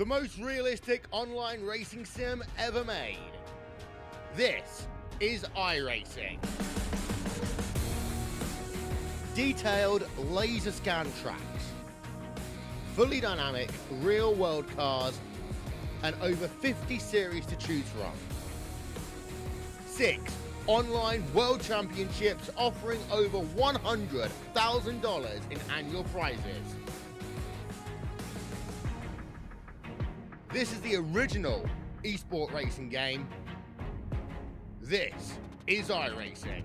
the most realistic online racing sim ever made. This is iRacing. Detailed laser scan tracks, fully dynamic real-world cars, and over 50 series to choose from. 6 online world championships offering over $100,000 in annual prizes. This is the original esport racing game. This is iRacing.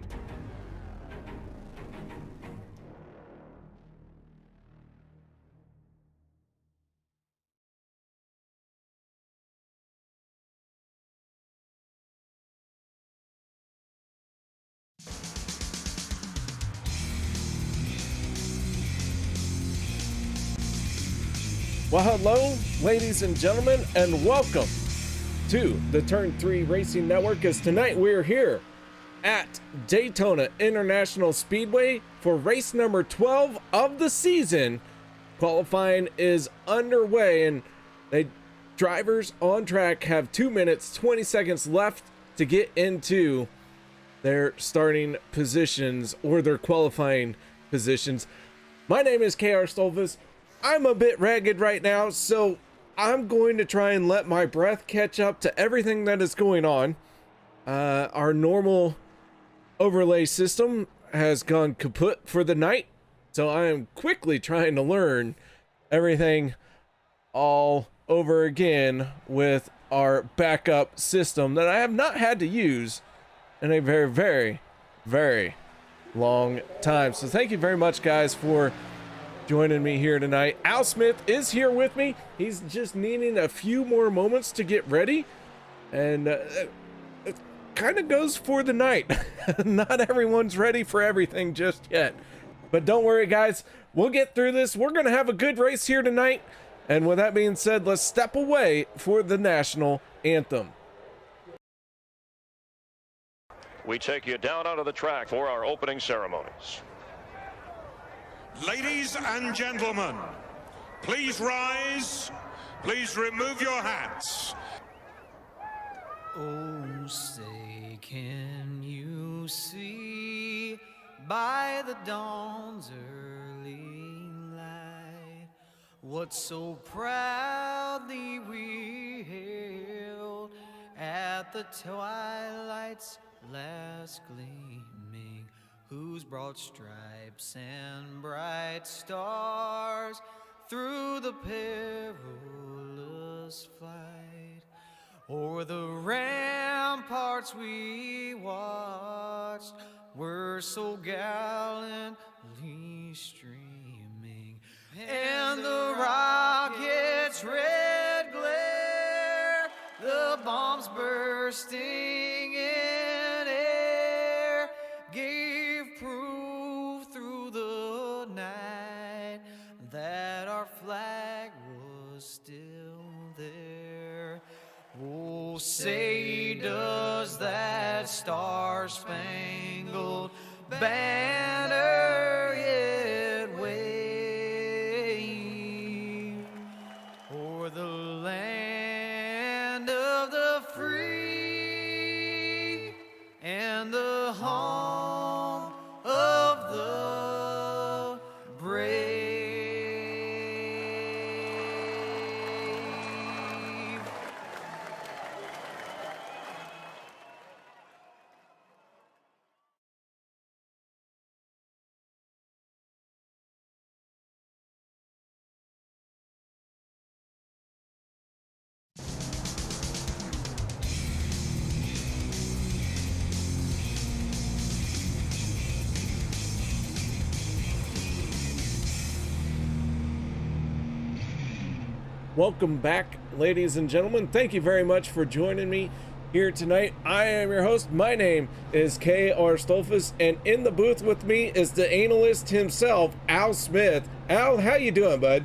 Well, hello, ladies and gentlemen, and welcome to the Turn 3 Racing Network, as tonight we're here at Daytona International Speedway for race number 12 of the season. Qualifying is underway, and the drivers on track have 2 minutes, 20 seconds left to get into their starting positions or their qualifying positions. My name is KR Stolfus. I'm a bit ragged right now, so I'm going to try and let my breath catch up to everything that is going on. Our normal overlay system has gone kaput for the night, so I am quickly trying to learn everything all over again with our backup system that I have not had to use in a very, very, very long time. So thank you very much, guys, for joining me here tonight. Al Smith is here with me. He's just needing a few more moments to get ready, and it kind of goes for the night. Not everyone's ready for everything just yet, but don't worry, guys, we'll get through this. We're gonna have a good race here tonight, and with that being said, let's step away for the national anthem. We take you down onto the track for our opening ceremonies. Ladies and gentlemen, please rise. Please remove your hats. Oh, say, can you see by the dawn's early light what so proudly we hailed at the twilight's last gleaming, whose broad stripes and bright stars through the perilous flight o'er the ramparts we watched were so gallantly streaming, and the rocket's red glare, the bombs bursting in air, gave proof through the night that our flag was still there. Oh, say, does that star-spangled banner yet wave o'er the land of the free and the home of the brave? Welcome back, ladies and gentlemen. Thank you very much for joining me here tonight. I am your host. My name is KR Stolfus, and in the booth with me is the analyst himself, Al Smith. Al, how you doing, bud?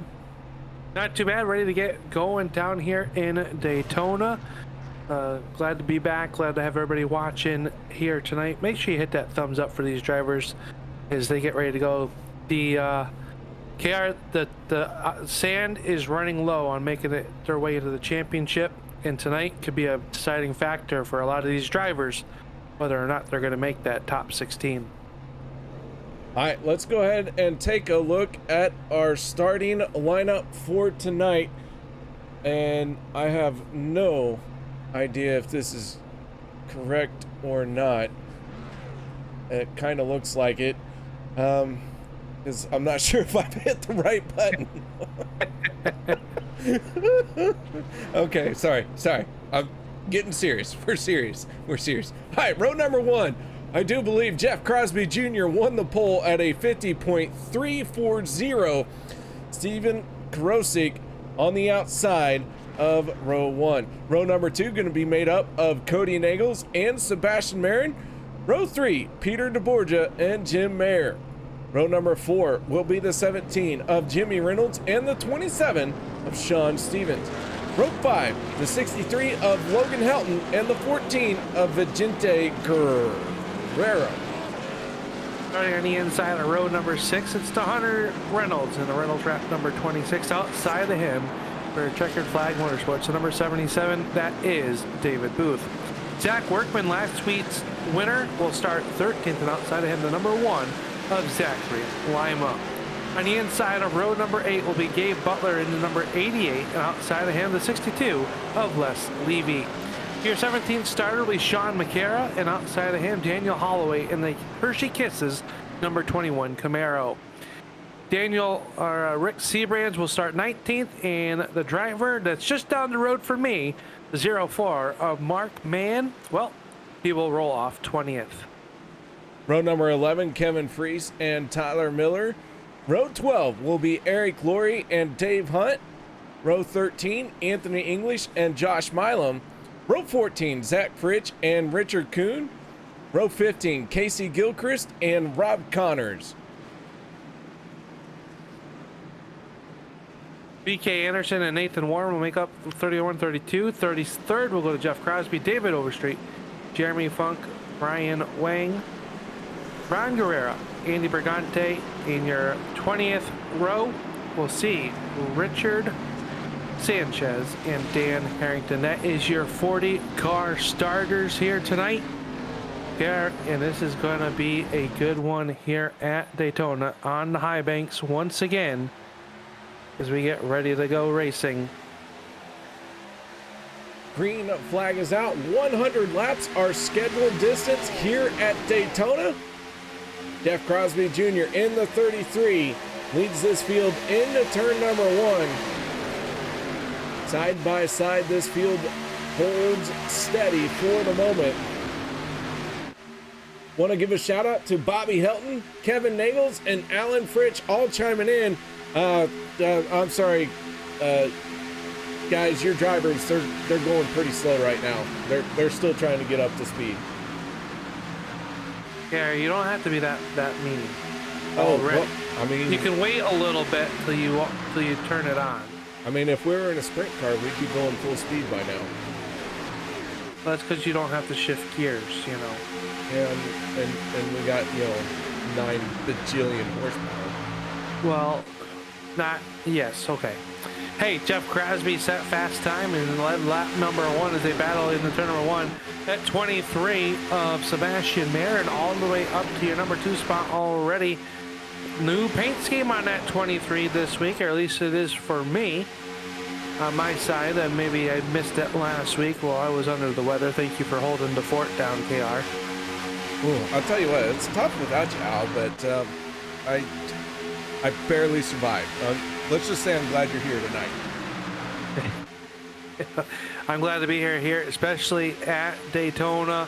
Not too bad. Ready to get going down here in Daytona. Glad to be back. Glad to have everybody watching here tonight. Make sure you hit that thumbs up for these drivers as they get ready to go. The KR, the sand is running low on making it their way to the championship, and tonight could be a deciding factor for a lot of these drivers, whether or not they're going to make that top 16. All right, let's go ahead and take a look at our starting lineup for tonight. And I have no idea if this is correct or not. It kind of looks like it. Because I'm not sure if I've hit the right button. Okay, sorry. I'm getting serious. We're serious. All right, row number 1. I do believe Jeff Crosby Jr. won the pole at a 50.340. Steven Karosik on the outside of row 1. Row number 2 going to be made up of Cody Nagels and Sebastian Marin. Row 3, Peter DeBorgia and Jim Mayer. Row number 4 will be the 17 of Jimmy Reynolds and the 27 of Sean Stevens. Row 5, the 63 of Logan Helton and the 14 of Vicente Guerrero. Starting on the inside of row number 6, it's to Hunter Reynolds in the Reynolds wrap number 26. Outside of him for Checkered Flag Motorsports, so number 77, that is David Booth. Zach Workman, last week's winner, will start 13th, and outside of him, the number 1 of Zachary Lima. On the inside of row number 8 will be Gabe Butler in the number 88, and outside of him, the 62 of Les Levy. Your 17th starter will be Sean McCara, and outside of him, Daniel Holloway in the Hershey Kisses number 21 Camaro. Rick Sebrands will start 19th, and the driver that's just down the road for me, the 04 of Mark Mann, well, he will roll off 20th. Row number 11, Kevin Freese and Tyler Miller. Row 12 will be Eric Laurie and Dave Hunt. Row 13, Anthony English and Josh Milam. Row 14, Zach Fritsch and Richard Kuhn. Row 15, Casey Gilchrist and Rob Connors. BK Anderson and Nathan Warren will make up 31-32. 33rd will go to Jeff Crosby, David Overstreet, Jeremy Funk, Brian Wang, Ron Guerrera, Andy Brigante. In your 20th row, we'll see Richard Sanchez and Dan Harrington. That is your 40 car starters here tonight. There, and this is going to be a good one here at Daytona on the high banks once again as we get ready to go racing. Green flag is out. 100 laps are scheduled distance here at Daytona. Jeff Crosby Jr. in the 33 leads this field into turn number 1. Side by side, this field holds steady for the moment. Want to give a shout out to Bobby Helton, Kevin Nagels, and Alan Fritsch all chiming in. I'm sorry, guys, your drivers, they're going pretty slow right now. They're still trying to get up to speed. Yeah, you don't have to be that mean. Oh, Rick. well, I mean, You can wait a little bit till you turn it on. I mean, if we were in a sprint car, we'd be going full speed by now. That's because you don't have to shift gears, you know. And we got, 9 bajillion horsepower. Well, yes, okay. Hey, Jeff Crosby set fast time and led lap number 1 as they battle in the turn number 1 at 23 of Sebastian Marin, all the way up to your number 2 spot already. New paint scheme on that 23 this week, or at least it is for me on my side, and maybe I missed it last week while I was under the weather. Thank you for holding the fort down, KR. Ooh, I'll tell you what, it's tough without you, Al, but I barely survived. Let's just say I'm glad you're here tonight. I'm glad to be here, especially at Daytona.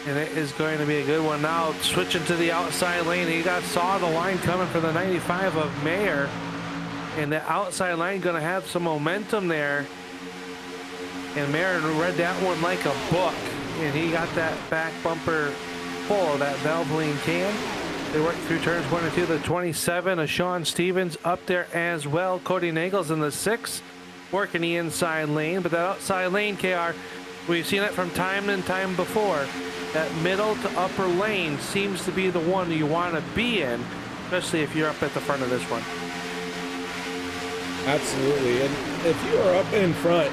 And it is going to be a good one. Now switching to the outside lane. He saw the line coming for the 95 of Mayer. And the outside line going to have some momentum there. And Mayer read that one like a book. And he got that back bumper full of that Valvoline can. They worked through turns 1 and 2. The 27 of Sean Stevens up there as well. Cody Nagels in the 6, working the inside lane. But that outside lane, KR, we've seen it from time and time before. That middle to upper lane seems to be the one you want to be in. especially if you're up at the front of this one. Absolutely. And if you are up in front,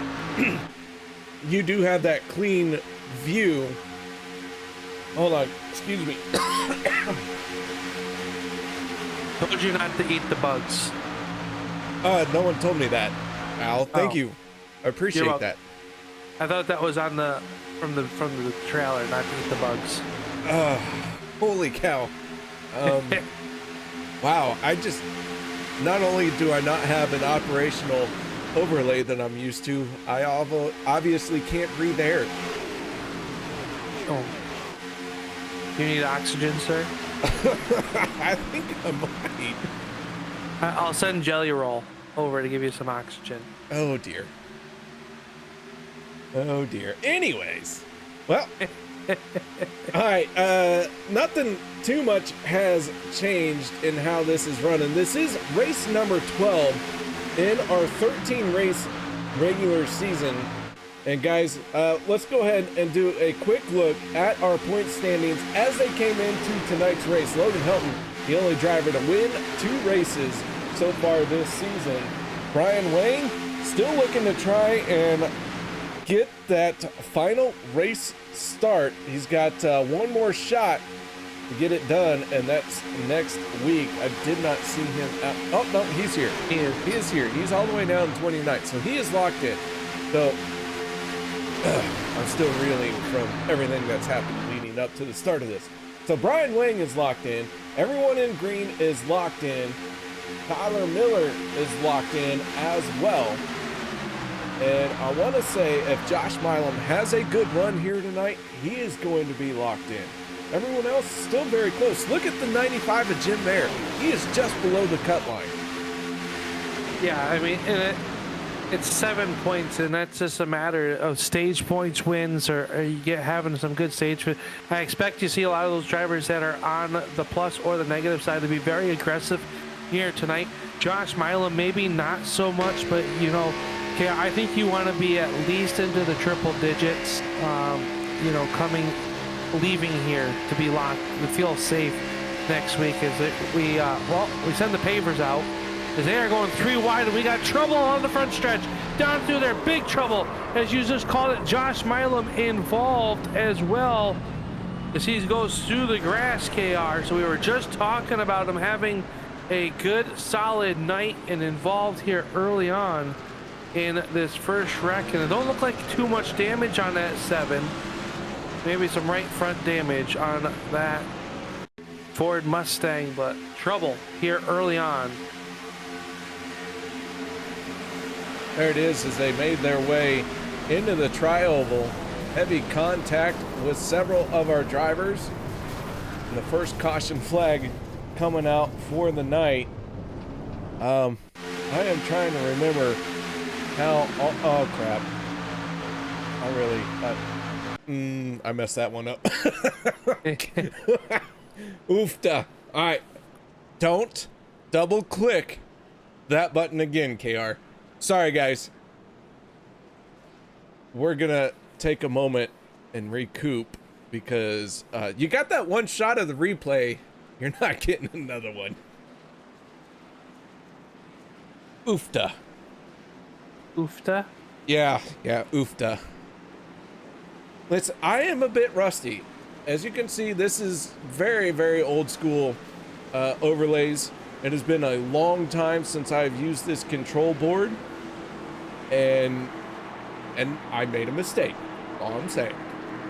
you do have that clean view. Hold on, excuse me. Told you not to eat the bugs. No one told me that, Al. Thank you. I appreciate that. I thought that was on the from the trailer, not to eat the bugs. Holy cow. Wow, not only do I not have an operational overlay that I'm used to, I obviously can't breathe air. Oh. You need oxygen, sir? I think I might. I'll send Jelly Roll over to give you some oxygen. Oh dear. Oh dear. Anyways, well, all right. Nothing too much has changed in how this is running. This is race number 12 in our 13 race regular season. And guys, let's go ahead and do a quick look at our point standings as they came into tonight's race. Logan Helton, the only driver to win 2 races so far this season. Brian Wang still looking to try and get that final race start. He's got one more shot to get it done, and that's next week. I did not see him out. Oh, no, he's here. He is here. He's all the way down 29th, so he is locked in. So I'm still reeling from everything that's happened leading up to the start of this. So Brian Wang is locked in. Everyone in green is locked in. Tyler Miller is locked in as well. And I want to say if Josh Milam has a good run here tonight, he is going to be locked in. Everyone else is still very close. Look at the 95 of Jim there. He is just below the cut line. Yeah, I mean, it's 7 points, and that's just a matter of stage points wins or having some good stage. I expect you see a lot of those drivers that are on the plus or the negative side to be very aggressive here tonight. Josh Milam, maybe not so much, but you know, okay, I think you want to be at least into the triple digits, you know, leaving here to be locked, to feel safe next week as we send the pavers out as they are going 3 wide, and we got trouble on the front stretch down through there, big trouble, as you just called it. Josh Milam involved as well as he goes through the grass, KR. So we were just talking about him having a good solid night and involved here early on in this first wreck, and it don't look like too much damage on that 7. Maybe some right front damage on that Ford Mustang, but trouble here early on. There it is as they made their way into the tri-oval. Heavy contact with several of our drivers. And the first caution flag coming out for the night. I am trying to remember how, oh crap. I messed that one up. Oofta. All right. Don't double click that button again, KR. Sorry, guys. We're gonna take a moment and recoup because you got that one shot of the replay. You're not getting another one. Oofta. Oofta? Yeah, oofta. Listen, I am a bit rusty. As you can see, this is very, very old school overlays. It has been a long time since I've used this control board. And I made a mistake. All I'm saying.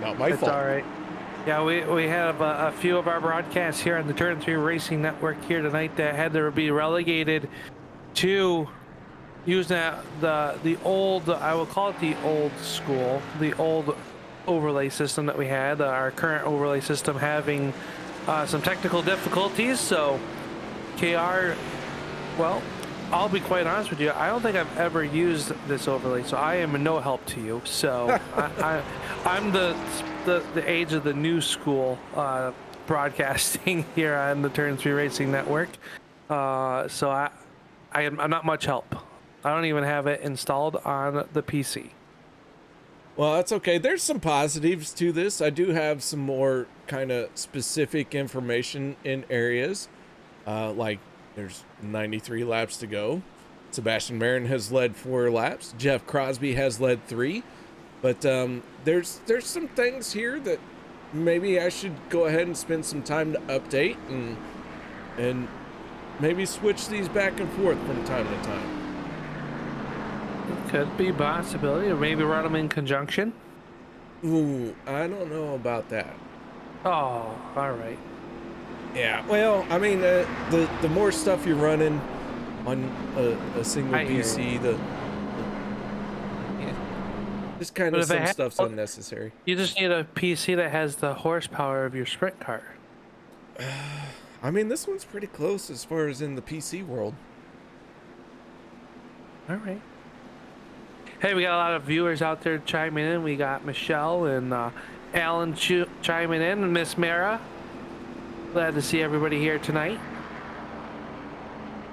Not my fault. It's all right. Yeah, we have a few of our broadcasts here on the Turn 3 Racing Network here tonight that had to be relegated to using the old, I will call it the old school, the old overlay system that we had. Our current overlay system having some technical difficulties. So KR, well, I'll be quite honest with you. I don't think I've ever used this overlay, so I am no help to you. So I'm the age of the new school broadcasting here on the Turn 3 Racing Network. So I'm not much help. I don't even have it installed on the PC. Well, that's okay. There's some positives to this. I do have some more kind of specific information in areas. Like there's 93 laps to go. Sebastian Marin has led 4 laps. Jeff Crosby has led 3. But there's some things here that maybe I should go ahead and spend some time to update and maybe switch these back and forth from time to time. Could be a possibility, or maybe run them in conjunction. Ooh, I don't know about that. Oh, all right. Yeah, well, I mean, the more stuff you're running on a single PC, just kind of some stuff's unnecessary. You just need a PC that has the horsepower of your sprint car. I mean, this one's pretty close as far as in the PC world. All right. Hey, we got a lot of viewers out there chiming in. We got Michelle and Alan chiming in, and Miss Mara. Glad to see everybody here tonight.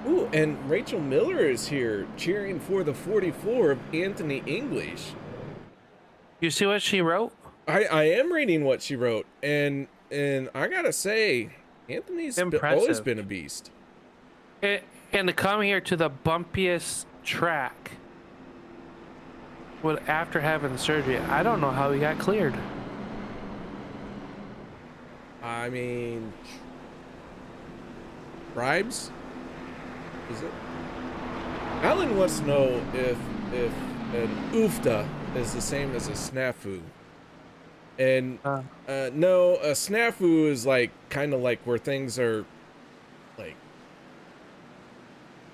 Ooh, and Rachel Miller is here cheering for the 44 of Anthony English. You see what she wrote? I am reading what she wrote, and I gotta say, Anthony's always been a beast. And to come here to the bumpiest track after having surgery, I don't know how he got cleared. I mean, bribes? Is it? Alan wants to know if an oofta is the same as a snafu. And no, a snafu is like kind of like where things are like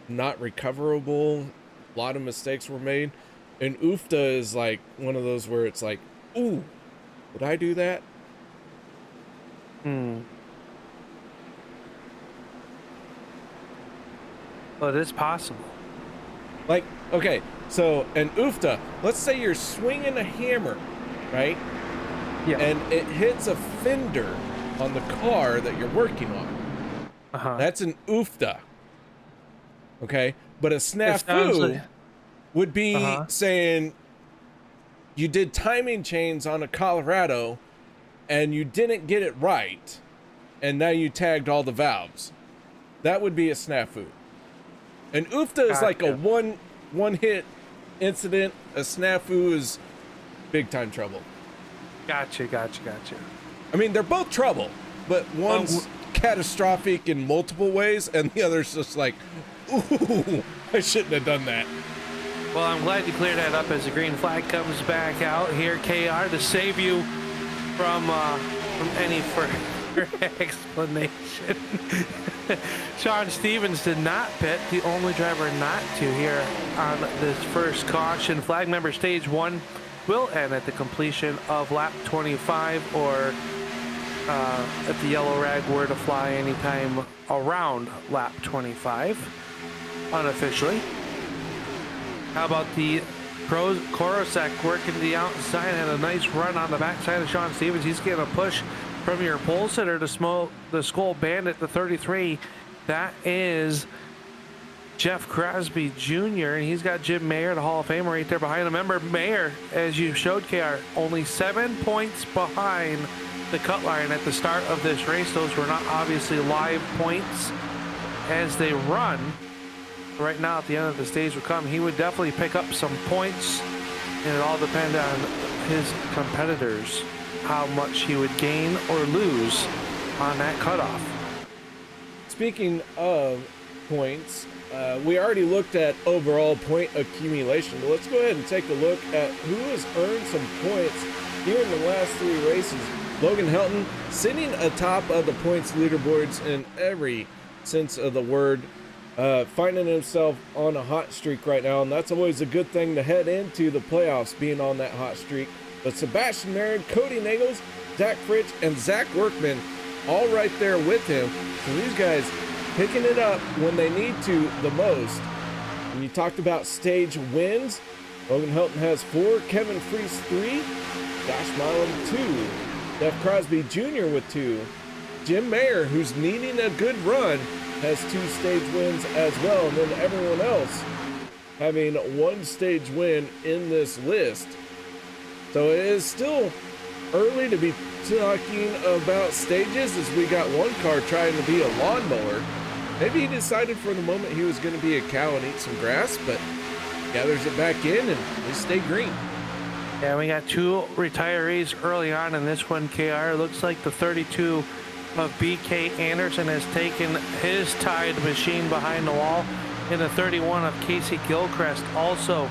not recoverable. A lot of mistakes were made. And oofta is like one of those where it's like, ooh, would I do that? Well, it is possible. Like, okay, so an oofta, let's say you're swinging a hammer, right? Yeah. And it hits a fender on the car that you're working on. That's an oofta. Okay? But a snafu would be saying you did timing chains on a Colorado and you didn't get it right, and now you tagged all the valves. That would be a snafu. An oofta is like a one hit incident. A snafu is big time trouble. Gotcha. I mean, they're both trouble, but one's catastrophic in multiple ways, and the other's just like, ooh, I shouldn't have done that. Well, I'm glad you cleared that up as the green flag comes back out here, KR, to save you from any further explanation. Sean Stevens did not pit, the only driver not to here on this first caution. Flag member stage 1 will end at the completion of lap 25, or if the yellow rag were to fly anytime around lap 25, unofficially. How about the Korosek working to the outside, and a nice run on the backside of Sean Stevens. He's getting a push from your pole sitter, the Skull Bandit, the 33. That is Jeff Crosby Jr., and he's got Jim Mayer, the Hall of Famer, right there behind him. Remember, Mayer, as you showed, KR, only 7 points behind the cut line at the start of this race. Those were not obviously live points as they run. Right now, at the end of the stage will come, he would definitely pick up some points, and it all depends on his competitors, how much he would gain or lose on that cutoff. Speaking of points, we already looked at overall point accumulation, but let's go ahead and take a look at who has earned some points here in the last 3 races. Logan Helton sitting atop of the points leaderboards in every sense of the word. Finding himself on a hot streak right now, and that's always a good thing to head into the playoffs, being on that hot streak. But Sebastian Marin, Cody Nagels, Zach Fritsch, and Zach Workman all right there with him. So these guys picking it up when they need to the most. And you talked about stage wins. Logan Helton has 4, Kevin Freese 3, Josh Milam 2, Jeff Crosby Jr. with 2, Jim Mayer, who's needing a good run, has 2 stage wins as well, and then everyone else having 1 stage win in this list. So it is still early to be talking about stages, as we got one car trying to be a lawnmower. Maybe he decided for the moment he was going to be a cow and eat some grass, but gathers it back in and they stay green. Yeah, we got 2 retirees early on in this one, KR. Looks like the 32 of BK Anderson has taken his tied machine behind the wall. And the 31 of Casey Gilchrist also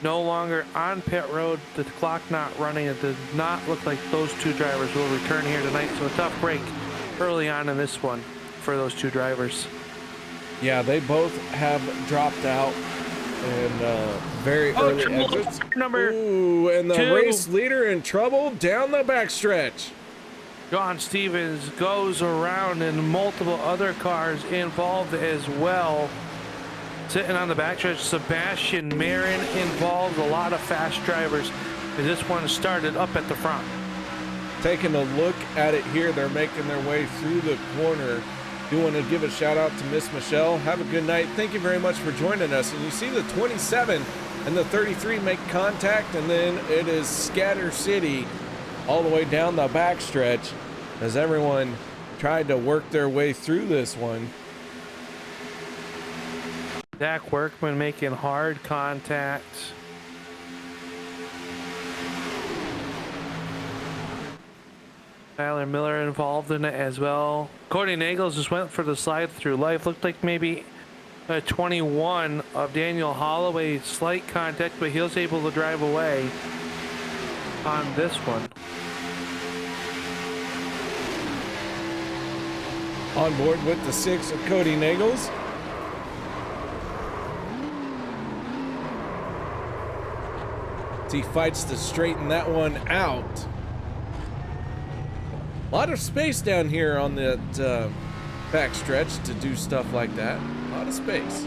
no longer on pit road. The clock not running. It does not look like those 2 drivers will return here tonight. So a tough break early on in this one for those 2 drivers. Yeah, they both have dropped out and very early exits. Ooh, and the 2. race leader in trouble down the backstretch. John Stevens goes around and multiple other cars involved as well. Sitting on the backstretch, Sebastian Marin involved, a lot of fast drivers. And this one started up at the front. Taking a look at it here, they're making their way through the corner. Do want to give a shout out to Miss Michelle. Have a good night. Thank you very much for joining us. And you see the 27 and the 33 make contact, and then it is Scatter City all the way down the backstretch as everyone tried to work their way through this one. Zach Workman making hard contact. Tyler Miller involved in it as well. Cody Nagels just went for the slide through life. Looked like maybe a 21 of Daniel Holloway, slight contact, but he was able to drive away on this one. On board with the 6 of Cody Nagels. He fights to straighten that one out. A lot of space down here on that backstretch to do stuff like that. A lot of space.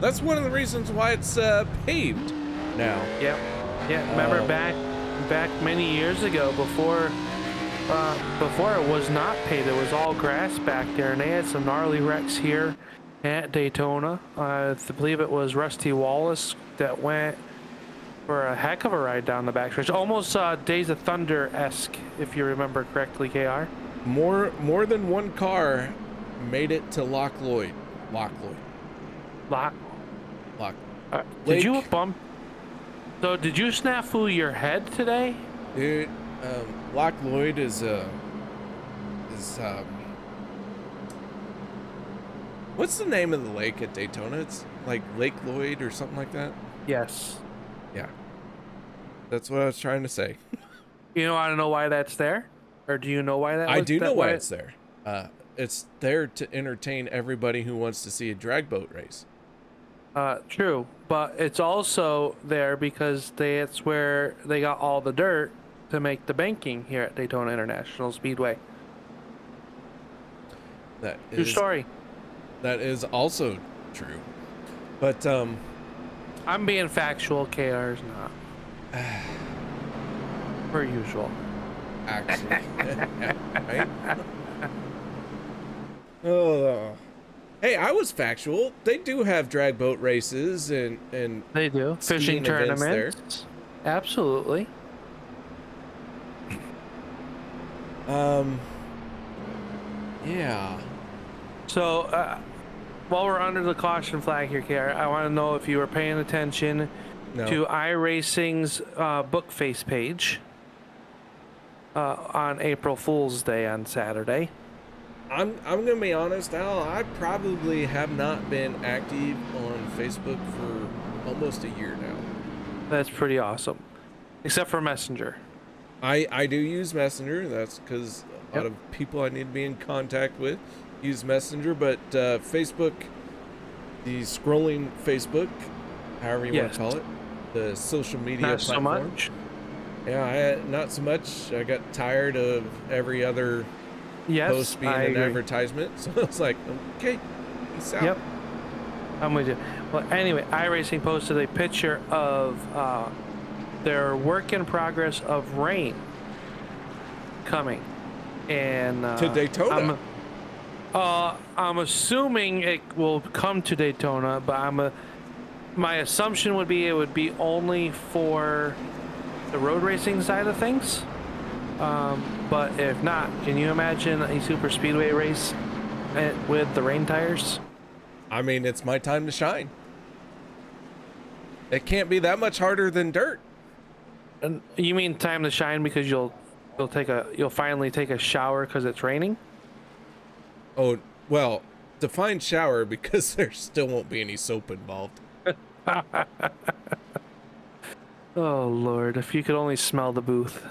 That's one of the reasons why it's paved now. Yep. Yeah. Remember back many years ago before it was not paved. It was all grass back there, and they had some gnarly wrecks here at Daytona. I believe it was Rusty Wallace that went for a heck of a ride down the backstretch, almost Days of Thunder-esque, if you remember correctly, KR. More than one car made it to Loch Lloyd. Did you bump? So did you snafu your head today? Dude, Loch Lloyd is what's the name of the lake at Daytona? It's like Lake Lloyd or something like that. Yes. Yeah. That's what I was trying to say. You want to know why that's there? Or do you know why that I do know why it's there. It's there to entertain everybody who wants to see a drag boat race. True. But it's also there because it's where they got all the dirt to make the banking here at Daytona International Speedway. True story. That is also true. But, I'm being factual, KR's not. Per usual. Actually. Right? Oh. Hey, I was factual. They do have drag boat races and they do. Fishing tournaments. There. Absolutely. Yeah. So, while we're under the caution flag here, KR, I want to know if you were paying attention to iRacing's book face page on April Fool's Day on Saturday. I'm gonna be honest, Al. I probably have not been active on Facebook for almost a year now. That's pretty awesome, except for Messenger. I do use Messenger. That's because a lot of people I need to be in contact with use Messenger, but Facebook, the scrolling Facebook, however you want to call it, the social media not platform. So much. Yeah, not so much. I got tired of every other post being an advertisement, so I was like, okay, peace out. Yep, I'm with you. Well, anyway, iRacing posted a picture of their work in progress of rain coming, and to Daytona. I'm assuming it will come to Daytona, but my assumption would be it would be only for the road racing side of things. But if not, can you imagine a super speedway race with the rain tires? I mean, it's my time to shine. It can't be that much harder than dirt. And you mean time to shine because you'll finally take a shower because it's raining? Oh, well, define shower because there still won't be any soap involved. Oh Lord, if you could only smell the booth.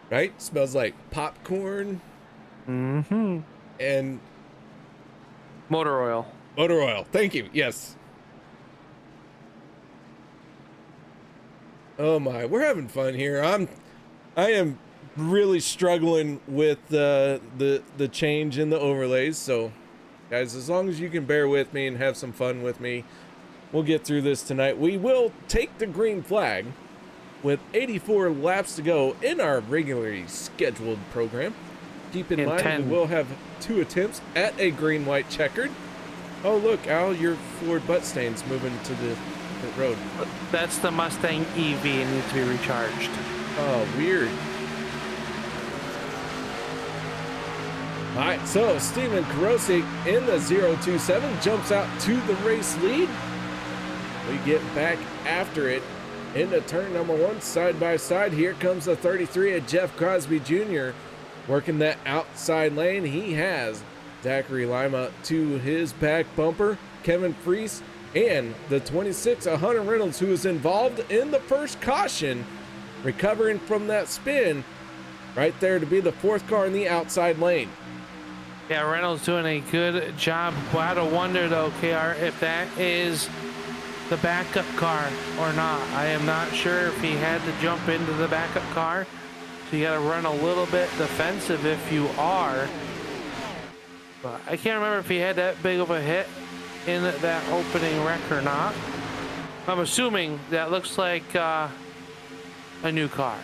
Right? Smells like popcorn. Mm-hmm. And Motor oil. motor oil. Thank you. Yes. Oh my, we're having fun here. I am really struggling with the change in the overlays. So guys, as long as you can bear with me and have some fun with me, we'll get through this tonight. We will take the green flag with 84 laps to go in our regularly scheduled program. Keep in mind, we will have 2 attempts at a green-white checkered. Oh look, Al, your Ford butt stain's moving to the road. That's the Mustang EV. It needs to be recharged. Oh, weird. All right, so Steven Karosik in the 027 jumps out to the race lead. We get back after it into turn number 1, side by side. Here comes the 33 of Jeff Crosby Jr. working that outside lane. He has Zachary Lima to his back bumper, Kevin Freese, and the 26 of Hunter Reynolds, who is involved in the first caution, recovering from that spin right there to be the 4th car in the outside lane. Yeah, Reynolds doing a good job. Wow, to wonder though, KR, if that is the backup car or not. I am not sure if he had to jump into the backup car. So you got to run a little bit defensive if you are. But I can't remember if he had that big of a hit in that opening wreck or not. I'm assuming that looks like a new car.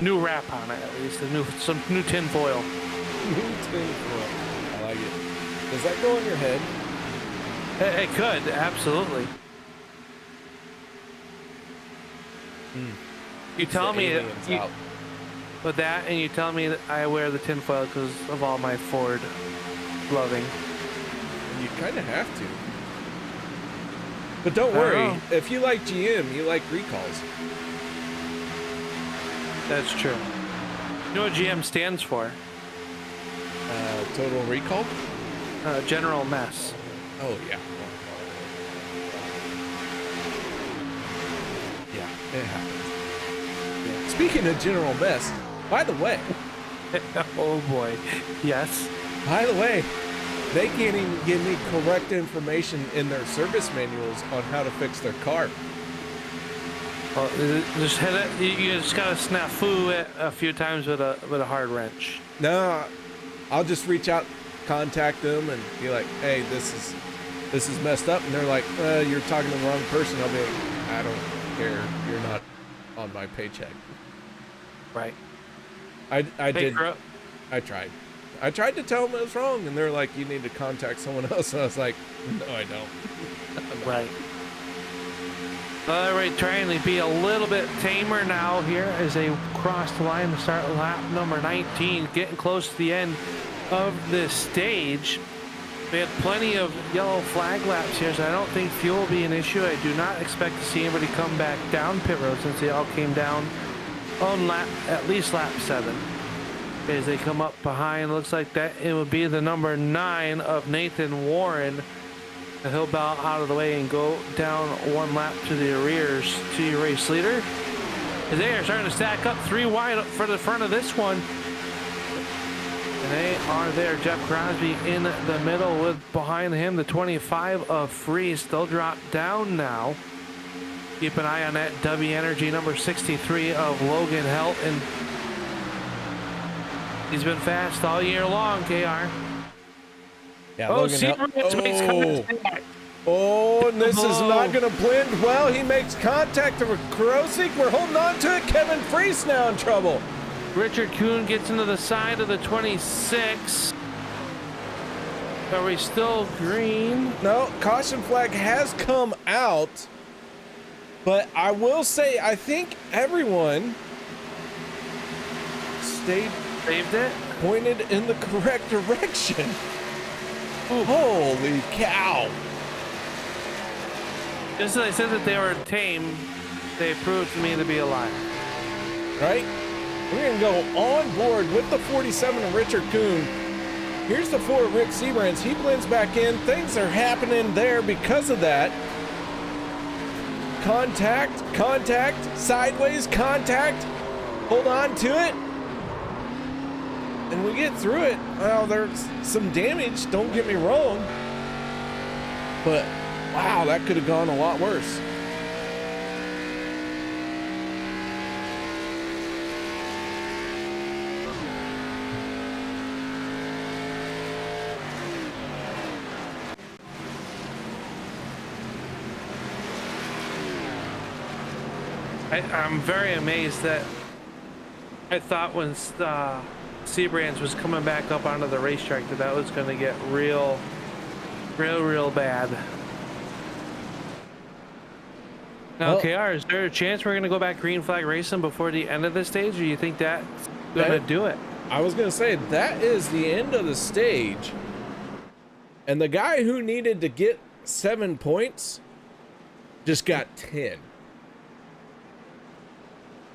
New wrap on it, at least. Some new tin foil. New tin foil. I like it. Does that go on your head? It could, absolutely. You tell me with that, and you tell me that I wear the tinfoil because of all my Ford loving. You kind of have to. But don't worry, if you like GM, you like recalls. That's true. You know what GM stands for? Total recall? General mess. Oh, yeah. Yeah, it happens. Yeah. Speaking of general mess, by the way. Oh boy. Yes. By the way, they can't even give me correct information in their service manuals on how to fix their car. Well, just hit it. You just gotta snafu it a few times with a hard wrench. No, I'll just reach out, contact them, and be like, "Hey, this is messed up," and they're like, "You're talking to the wrong person." I'll be like, "I don't care. You're not on my paycheck." Right. I tried. I tried to tell them it was wrong, and they're like, "You need to contact someone else." And I was like, "No, I don't." Right. All right, trying to be a little bit tamer now here as they cross the line to start lap number 19, getting close to the end of this stage. We had plenty of yellow flag laps here, so I don't think fuel will be an issue. I do not expect to see anybody come back down pit road since they all came down on at least lap 7. As they come up behind, looks like that it would be the number 9 of Nathan Warren. He'll bow out of the way and go down 1 lap to the arrears to your race leader. As they are starting to stack up 3 wide for the front of this one. And they are there. Jeff Crosby in the middle with behind him the 25 of Freeze. They'll drop down now. Keep an eye on that W Energy number 63 of Logan Helton. He's been fast all year long, KR. Yeah, Oh, and this is not going to blend well. He makes contact with Krosik. We're holding on to it. Kevin Freese now in trouble. Richard Kuhn gets into the side of the 26. Are we still green? No, caution flag has come out. But I will say, I think everyone saved it, pointed in the correct direction. Holy cow. Just as I said that they were tame, they proved to me to be a liar. Right? We're going to go on board with the 47 of Richard Kuhn. Here's the 4 Rick Seabrands. He blends back in. Things are happening there because of that. Contact, sideways, contact. Hold on to it. And we get through it. Well, there's some damage, don't get me wrong. But, wow, that could have gone a lot worse. I'm very amazed that I thought when Seabrands was coming back up onto the racetrack that was going to get real bad. Now, Well, KR, is there a chance we're going to go back green flag racing before the end of the stage, or you think that's going to do it? I was going to say, that is the end of the stage. And the guy who needed to get 7 points just got 10.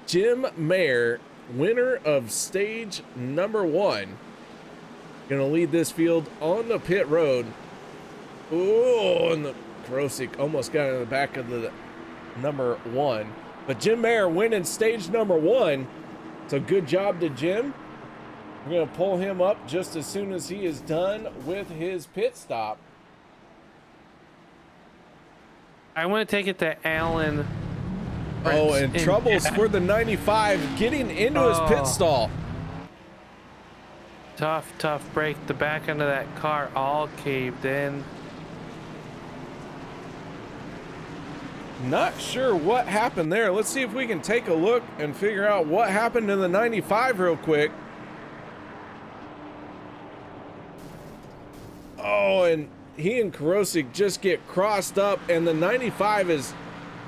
Jim Mayer, winner of stage number 1, gonna lead this field on the pit road. Oh, and the Krosik almost got in the back of the number 1. But Jim Mayer winning stage number 1. So good job to Jim. We're gonna pull him up just as soon as he is done with his pit stop. I want to take it to Alan. Oh, and troubles for the 95 getting into his pit stall. Tough break. The back end of that car all caved in. Not sure what happened there. Let's see if we can take a look and figure out what happened to the 95 real quick. Oh, and he and Krosik just get crossed up, and the 95 is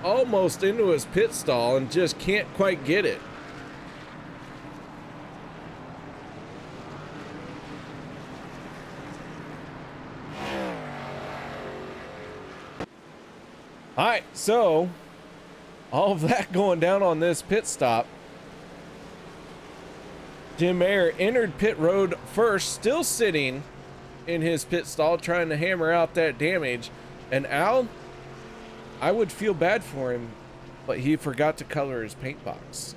almost into his pit stall and just can't quite get it. All right, so all of that going down on this pit stop. Jim Mayer entered pit road first, still sitting in his pit stall trying to hammer out that damage. And Al, I would feel bad for him, but he forgot to color his pit box.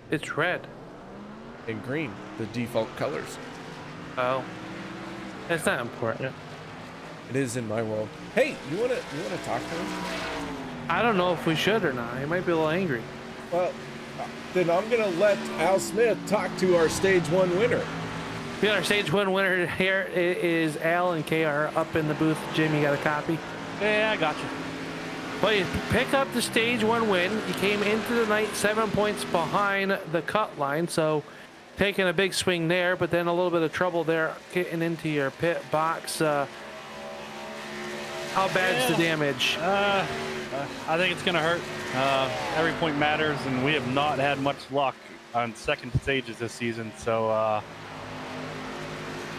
It's red And green, the default colors. Oh, it's not important. It is in my world. Hey, you wanna talk to him? I don't know if we should or not. He might be a little angry. Well, then I'm gonna let Al Smith talk to our stage 1 winner. Yeah, our stage 1 winner here is Al and KR up in the booth. Jim, you got a copy? Yeah, I got you. Well, you pick up the stage 1 win. You came into the night 7 points behind the cut line, so taking a big swing there, but then a little bit of trouble there getting into your pit box. How bad's the damage? I think it's going to hurt. Every point matters, and we have not had much luck on second stages this season, so I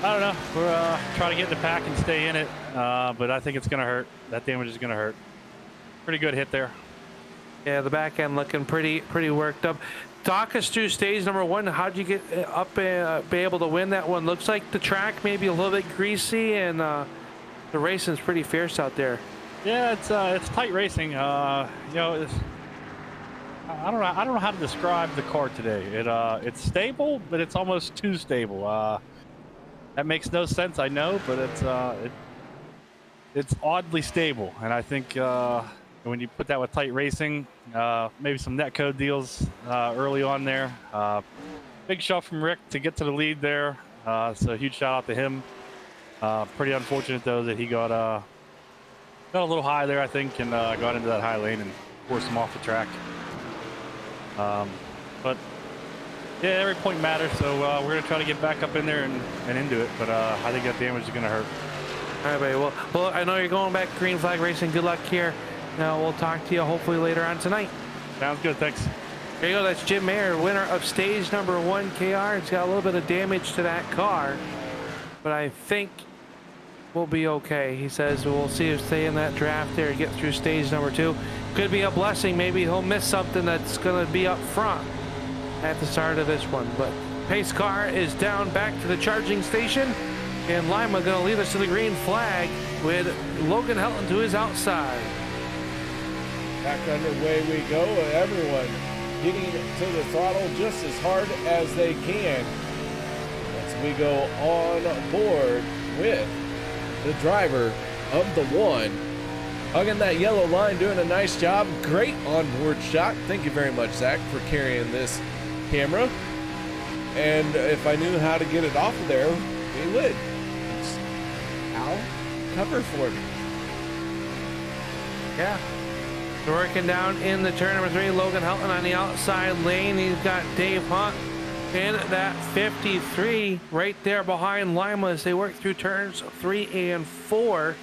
don't know. We're trying to get in the pack and stay in it, but I think it's going to hurt. That damage is going to hurt. Pretty good hit there. Yeah, the back end looking pretty worked up. Talk us through stage number 1. How'd you get up and be able to win that one? Looks like the track maybe a little bit greasy, and the racing's pretty fierce out there. Yeah, it's tight racing. You know, I don't know how to describe the car today. It's stable, but it's almost too stable. That makes no sense, I know, but it's oddly stable, and I think when you put that with tight racing, maybe some netcode deals early on there. Big shot from Rick to get to the lead there, so huge shout out to him. Pretty unfortunate though that he got a little high there, I think, and got into that high lane and forced him off the track. But yeah, every point matters, so we're going to try to get back up in there and into it, but I think that damage is going to hurt. All right, buddy. Well, I know you're going back to Green Flag Racing. Good luck here. Now we'll talk to you hopefully later on tonight. Sounds good. Thanks. There you go. That's Jim Mayer, winner of stage number 1. KR, it's got a little bit of damage to that car, but I think we'll be okay. He says we'll see if stay in that draft there, get through stage number 2. Could be a blessing. Maybe he'll miss something that's going to be up front at the start of this one. But pace car is down back to the charging station, and Lima going to lead us to the green flag with Logan Helton to his outside. Back underway we go. Everyone getting to the throttle just as hard as they can as we go on board with the driver of the 1. Hugging that yellow line, doing a nice job. Great onboard shot. Thank you very much, Zach, for carrying this camera. And if I knew how to get it off of there, we would. Al, cover for me. Yeah. We're working down in the turn number 3. Logan Helton on the outside lane. He's got Dave Hunt in that 53 right there behind Lima as they work through turns 3 and 4.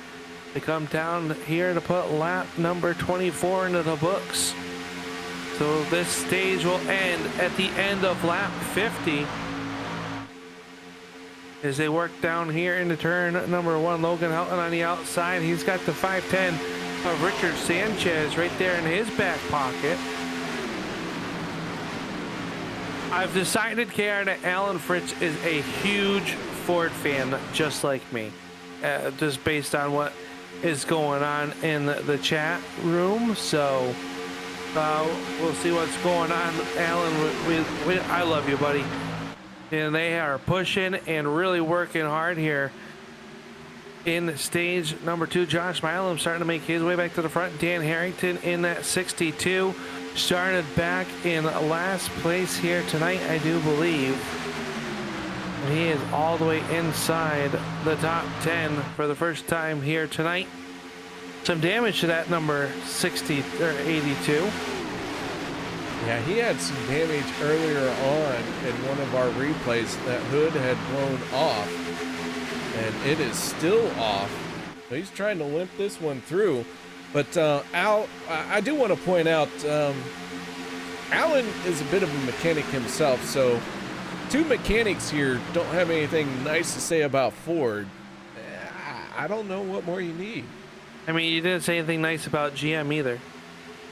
They come down here to put lap number 24 into the books. So this stage will end at the end of lap 50. As they work down here into turn number 1, Logan Helton on the outside. He's got the 510 of Richard Sanchez right there in his back pocket. I've decided, KR, that Alan Fritz is a huge Ford fan, just like me. Just based on what is going on in the chat room. So we'll see what's going on. Alan, I love you, buddy. And they are pushing and really working hard here in stage number 2. Josh Milam starting to make his way back to the front. Dan Harrington in that 62 started back in last place here tonight, I do believe. And he is all the way inside the top 10 for the first time here tonight. Some damage to that number 80 or 82. Yeah, he had some damage earlier on in one of our replays. That hood had blown off, and it is still off. So he's trying to limp this one through. But Al, I do want to point out, Alan is a bit of a mechanic himself, so 2 mechanics here don't have anything nice to say about Ford. I don't know what more you need. I mean, you didn't say anything nice about GM either.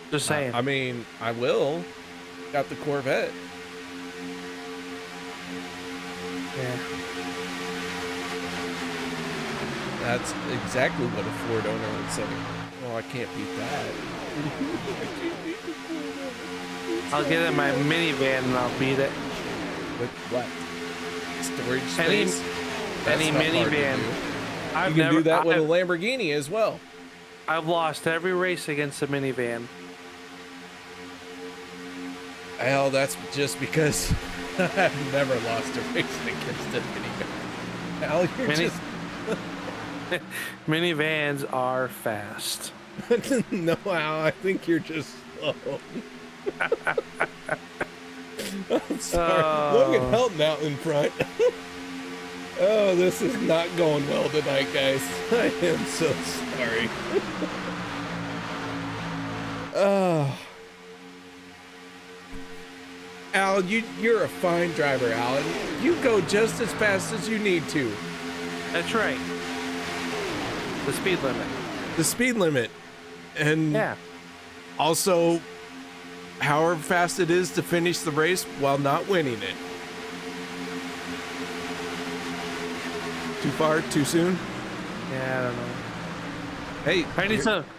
Just saying. I mean, I will. Got the Corvette. Yeah. That's exactly what a Ford owner would say. Well, I can't beat that. I'll get in my minivan and I'll beat it. With what? Storage space? Any minivan. You can do that with a Lamborghini as well. I've lost every race against a minivan. Hell, that's just because I've never lost a race against a minivan. Al, you're just... Minivans are fast. No, Al, I think you're just slow. I'm sorry. Logan Helton out in front. Oh, this is not going well tonight, guys. I am so sorry. Al, you're a fine driver, Alan. You go just as fast as you need to. That's right. The speed limit. The speed limit. And yeah. Also, however fast it is to finish the race while not winning it. Too far? Too soon? Yeah, I don't know. Hey,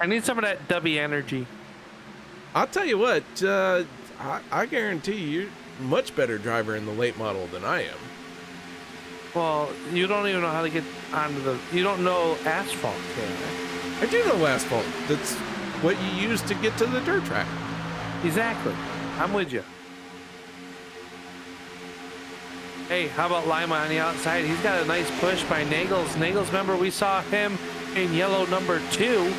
I need some of that W energy. I'll tell you what, I guarantee you're a much better driver in the late model than I am. Well, you don't even know how to get onto the... You don't know asphalt, I do know asphalt. That's what you use to get to the dirt track. Exactly. I'm with you. Hey, how about Lima on the outside? He's got a nice push by Nagels. Nagels, remember, we saw him in yellow number 2.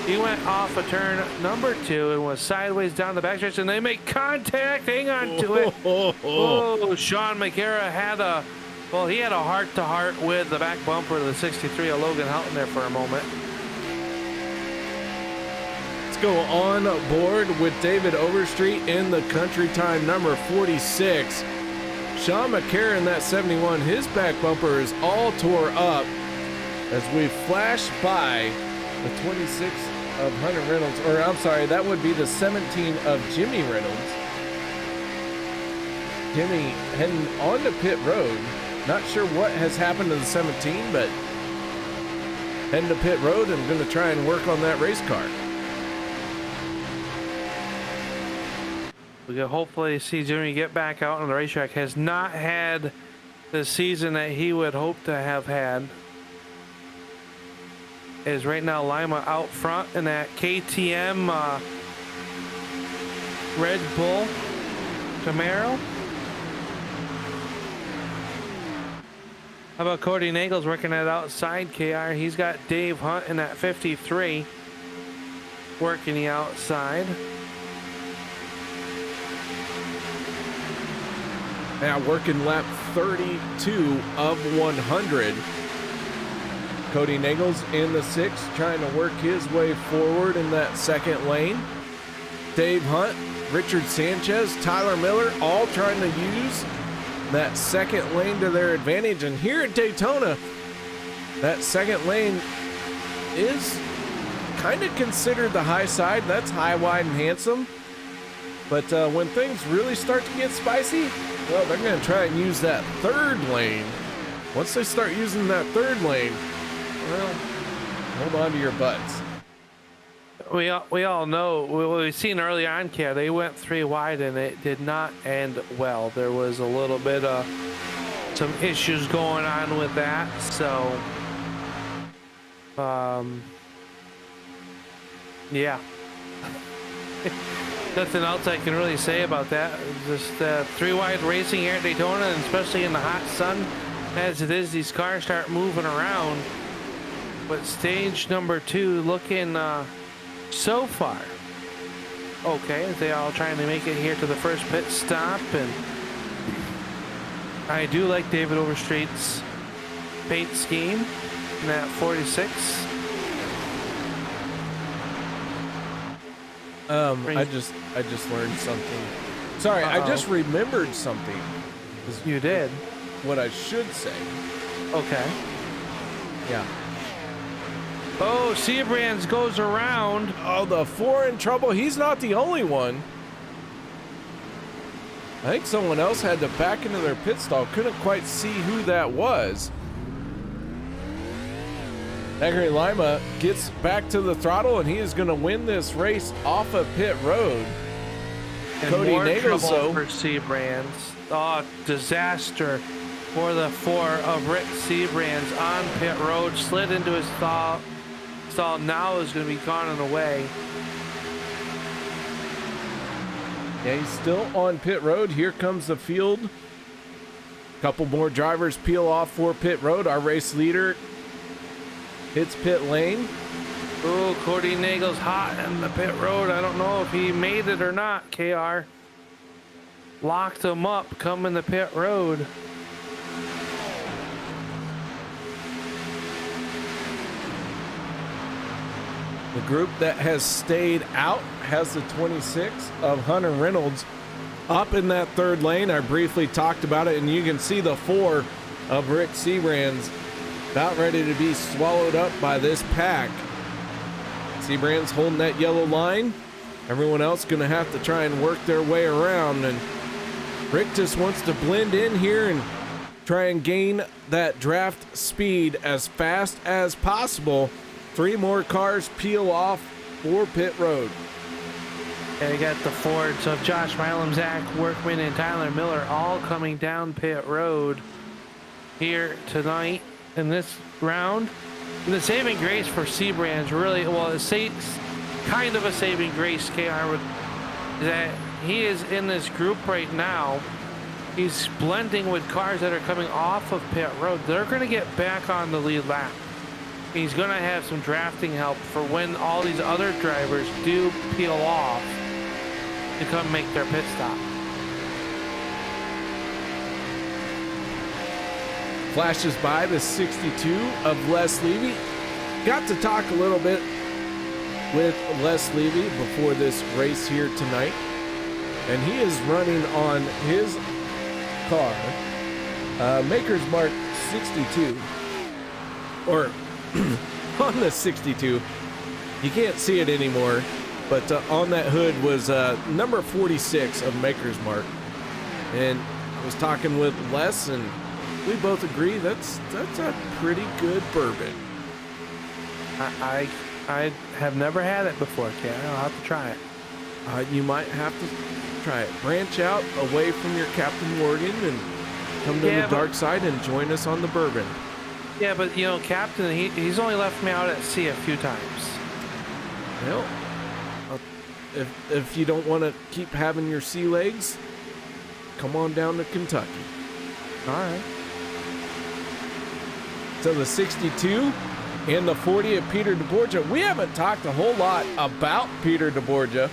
He went off a turn number 2 and was sideways down the backstretch, and they make contact. Hang on to it. Oh, Sean McGarrett had a... Well, he had a heart-to-heart with the back bumper of the 63 of Logan Helton there for a moment. It's go on board with David Overstreet in the country time number 46. Sean McCarron, that 71, his back bumper is all tore up as we flash by the 26 of Hunter Reynolds, or I'm sorry, that would be the 17 of Jimmy Reynolds. Jimmy heading onto pit road. Not sure what has happened to the 17, but heading to pit road and going to try and work on that race car. We can hopefully see Jimmy get back out on the racetrack. Has not had the season that he would hope to have had. Is right now Lima out front in that KTM Red Bull Camaro. How about Cody Nagels working it outside, KR? He's got Dave Hunt in that 53 working the outside. Now working lap 32 of 100. Cody Nagels in the 6, trying to work his way forward in that second lane. Dave Hunt, Richard Sanchez, Tyler Miller, all trying to use that second lane to their advantage. And here at Daytona, that second lane is kind of considered the high side. That's high, wide, and handsome. But when things really start to get spicy, well, they're going to try and use that third lane. Once they start using that third lane, well, hold on to your butts. We all know, we've seen early on, Kia, they went 3 wide and it did not end well. There was a little bit of some issues going on with that. So, yeah. Nothing else I can really say about that. Just 3 wide racing here at Daytona, and especially in the hot sun as it is, these cars start moving around. But stage number 2 looking so far okay. They all trying to make it here to the first pit stop, and I do like David Overstreet's paint scheme in that 46. I just learned something. Sorry, I just remembered something. You did? What I should say. Okay. Yeah. Oh, Seabrands goes around. Oh, the 4 in trouble. He's not the only one. I think someone else had to back into their pit stall. Couldn't quite see who that was. Zachary Lima gets back to the throttle, and he is going to win this race off of pit road. And Cody more Nagels, trouble for Seabrands. Oh, disaster for the 4 of Rick Seabrands on pit road. Slid into his stall. Now is going to be gone and away. Yeah, he's still on pit road. Here comes the field. Couple more drivers peel off for pit road. Our race leader hits pit lane. Oh, Cody Nagels hot in the pit road. I don't know if he made it or not, KR. Locked him up coming the pit road. The group that has stayed out has the 26 of Hunter Reynolds up in that third lane. I briefly talked about it, and you can see the 4 of Rick Seabrands about ready to be swallowed up by this pack. Seabrands holding that yellow line. Everyone else going to have to try and work their way around, and Rick just wants to blend in here and try and gain that draft speed as fast as possible. 3 more cars peel off for pit road. And you got the Fords of Josh Milam, Zach Workman, and Tyler Miller all coming down pit road here tonight in this round. And the saving grace for Seabrands really, well, it's kind of a saving grace, KR, with that he is in this group right now. He's blending with cars that are coming off of pit road. They're going to get back on the lead lap. He's going to have some drafting help for when all these other drivers do peel off to come make their pit stop. Flashes by the 62 of Les Levy. Got to talk a little bit with Les Levy before this race here tonight, and he is running on his car, Maker's Mark 62, or on the 62. You can't see it anymore, but on that hood was number 46 of Maker's Mark, and I was talking with Les, and we both agree that's a pretty good bourbon. I have never had it before, Ken. I'll have to try it. You might have to try it. Branch out away from your Captain Morgan and come to the dark side and join us on the bourbon. Yeah, but you know, Captain, he's only left me out at sea a few times. Well, if you don't want to keep having your sea legs, come on down to Kentucky. All right. So the 62 and the 40 of Peter DeBorgia. We haven't talked a whole lot about Peter DeBorgia.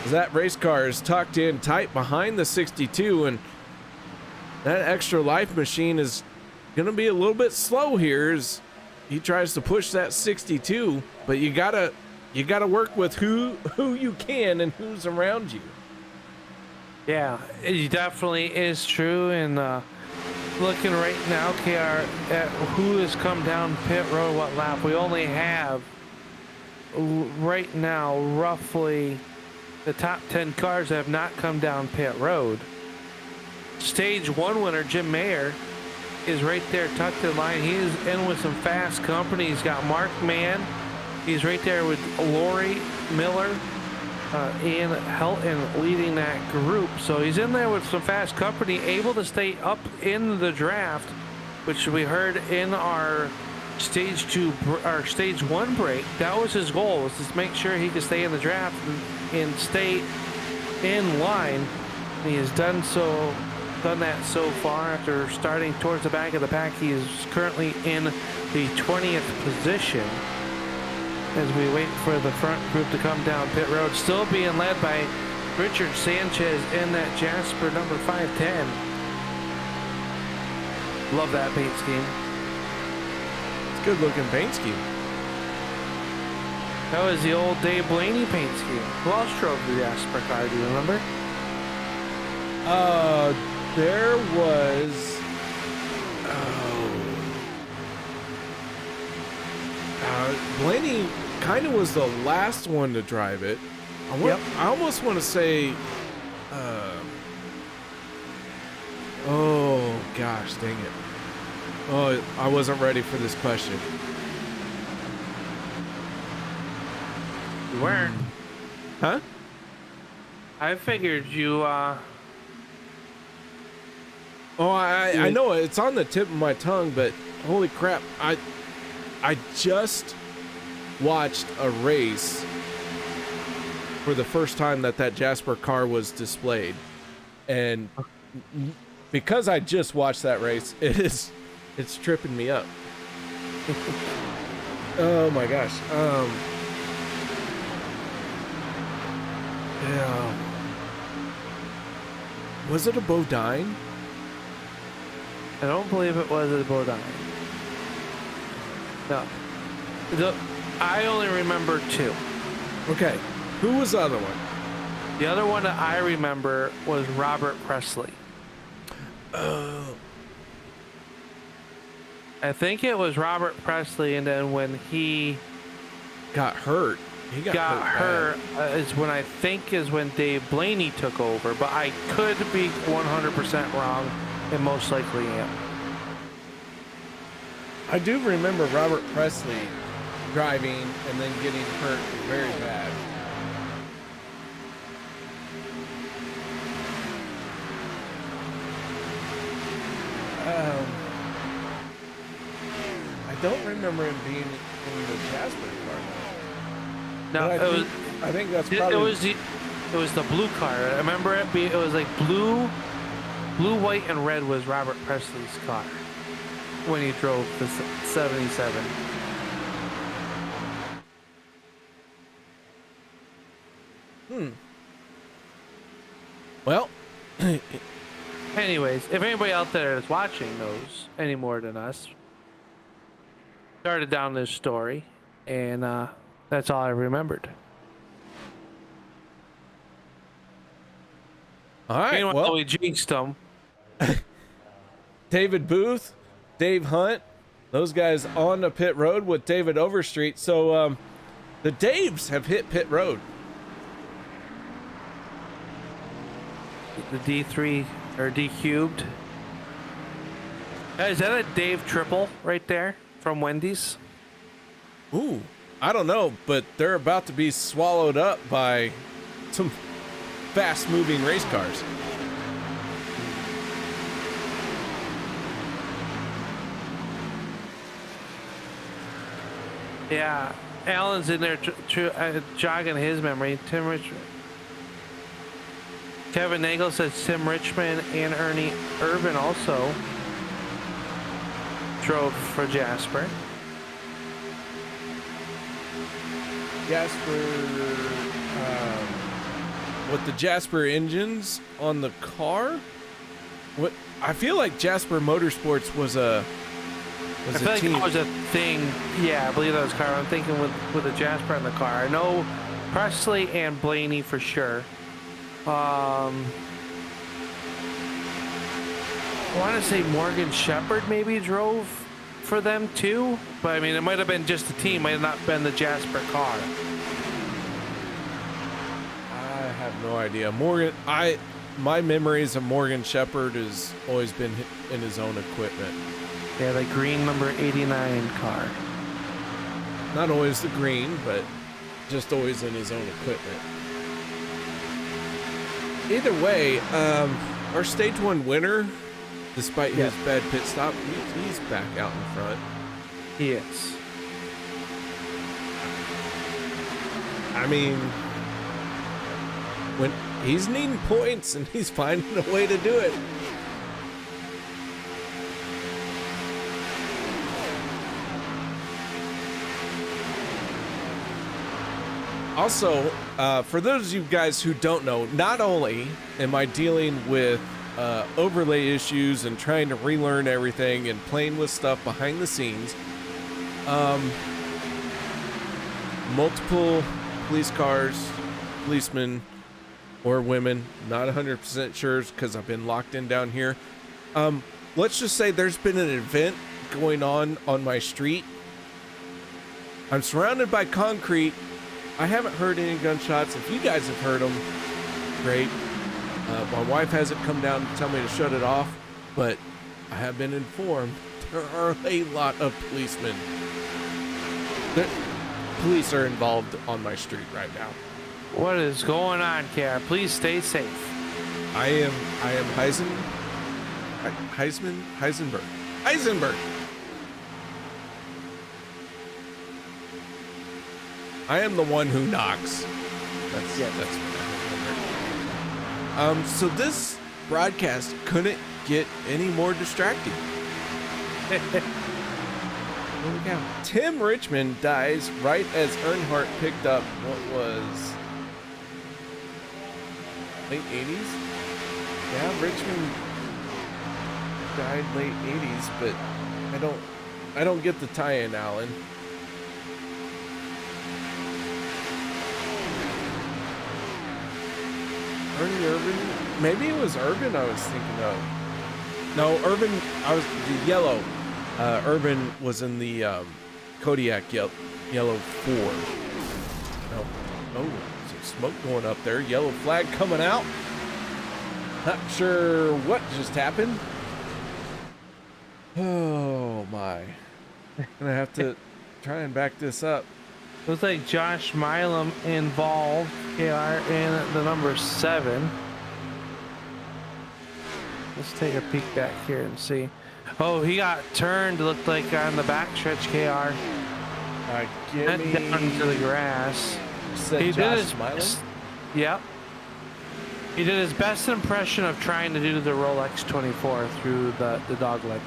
That race car is tucked in tight behind the 62, and that extra life machine is going to be a little bit slow here as he tries to push that 62, but you gotta work with who you can and who's around you. Yeah, it definitely is true. And looking right now, KR, at who has come down pit road, what lap, we only have right now roughly the top 10 cars that have not come down pit road. Stage 1 winner Jim Mayer is right there tucked in line. He is in with some fast company. He's got Mark Mann. He's right there with Lori Miller, Ian Helton leading that group. So he's in there with some fast company, able to stay up in the draft, which we heard in our stage 1 break. That was his goal, was to make sure he could stay in the draft and stay in line. And he has done that so far. After starting towards the back of the pack, he is currently in the 20th position as we wait for the front group to come down pit road. Still being led by Richard Sanchez in that Jasper number 510. Love that paint scheme. It's a good looking paint scheme. That was the old Dave Blaney paint scheme. Who else drove the Jasper car, do you remember? There was Blaney kind of was the last one to drive it. I almost want to say oh gosh, dang it. Oh, I wasn't ready for this question. You weren't. Huh? I figured you Oh, I know it's on the tip of my tongue, but holy crap, I just watched a race for the first time that Jasper car was displayed, and because I just watched that race, it's tripping me up. Oh my gosh. Yeah. Was it a Bodine? I don't believe it was a Bodine. No. I only remember two. Okay. Who was the other one? The other one that I remember was Robert Presley. Oh. I think it was Robert Presley, and then when he got hurt. He got hurt is when Dave Blaney took over, but I could be 100% wrong, and most likely am. I do remember Robert Presley driving and then getting hurt very bad. I don't remember him being in the Jasper car. No, I think that's probably... It was the blue car. I remember it was like blue, white, and red was Robert Presley's car when he drove the 77. Well, anyways, if anybody out there is watching knows any more than us, started down this story, and That's all I remembered. All right. Meanwhile, Well, we jinxed them. David Booth, Dave Hunt, those guys on the pit road with David Overstreet. So the Daves have hit pit road. The D3 or D cubed. Is that a Dave triple right there from Wendy's? Ooh, I don't know, but they're about to be swallowed up by some fast-moving race cars. Yeah, Alan's in there jogging his memory. Tim Richmond. Kevin Nagel says Tim Richmond and Ernie Irvin also drove for Jasper. Jasper, with the Jasper engines on the car. What I feel like Jasper Motorsports was a I feel like team. it was a thing. Yeah, I believe that was car. I'm thinking with the Jasper in the car. I know Presley and Blaney for sure. I want to say Morgan Shepherd maybe drove for them too, but I mean it might have been just the team, might have not been the Jasper car. I have no idea. My memories of Morgan Shepherd has always been in his own equipment. Yeah, the green number 89 car. Not always the green, but just always in his own equipment. Either way, our stage one winner, despite his bad pit stop, he's back out in front. He is. I mean, when he's needing points and he's finding a way to do it. Also, for those of you guys who don't know, not only am I dealing with overlay issues and trying to relearn everything and playing with stuff behind the scenes, multiple police cars, policemen, or women, not 100% sure because I've been locked in down here. Let's just say there's been an event going on my street. I'm surrounded by concrete. I haven't heard any gunshots. If you guys have heard them, great. My wife hasn't come down to tell me to shut it off, but I have been informed there are a lot of policemen. Police are involved on my street right now. What is going on, KR? Please stay safe. I am Heisenberg. I am the one who knocks. That's what I remember. So this broadcast couldn't get any more distracting. Here we go. Tim Richmond dies right as Earnhardt picked up what was late 80s. Yeah, Richmond died late 80s, but I don't get the tie-in, Alan. Ernie Irvin? Maybe it was Urban I was thinking of. No, Urban, I was the yellow. Urban was in the Kodiak yellow 4. Oh, some smoke going up there. Yellow flag coming out. Not sure what just happened. Oh my. Gonna have to try and back this up. Looks like Josh Milam involved, KR, in the number 7. Let's take a peek back here and see. Oh, he got turned, looked like on the backstretch, KR. Give me... down to the grass. He did his best. Yep. He did his best impression of trying to do the Rolex 24 through the dog leg.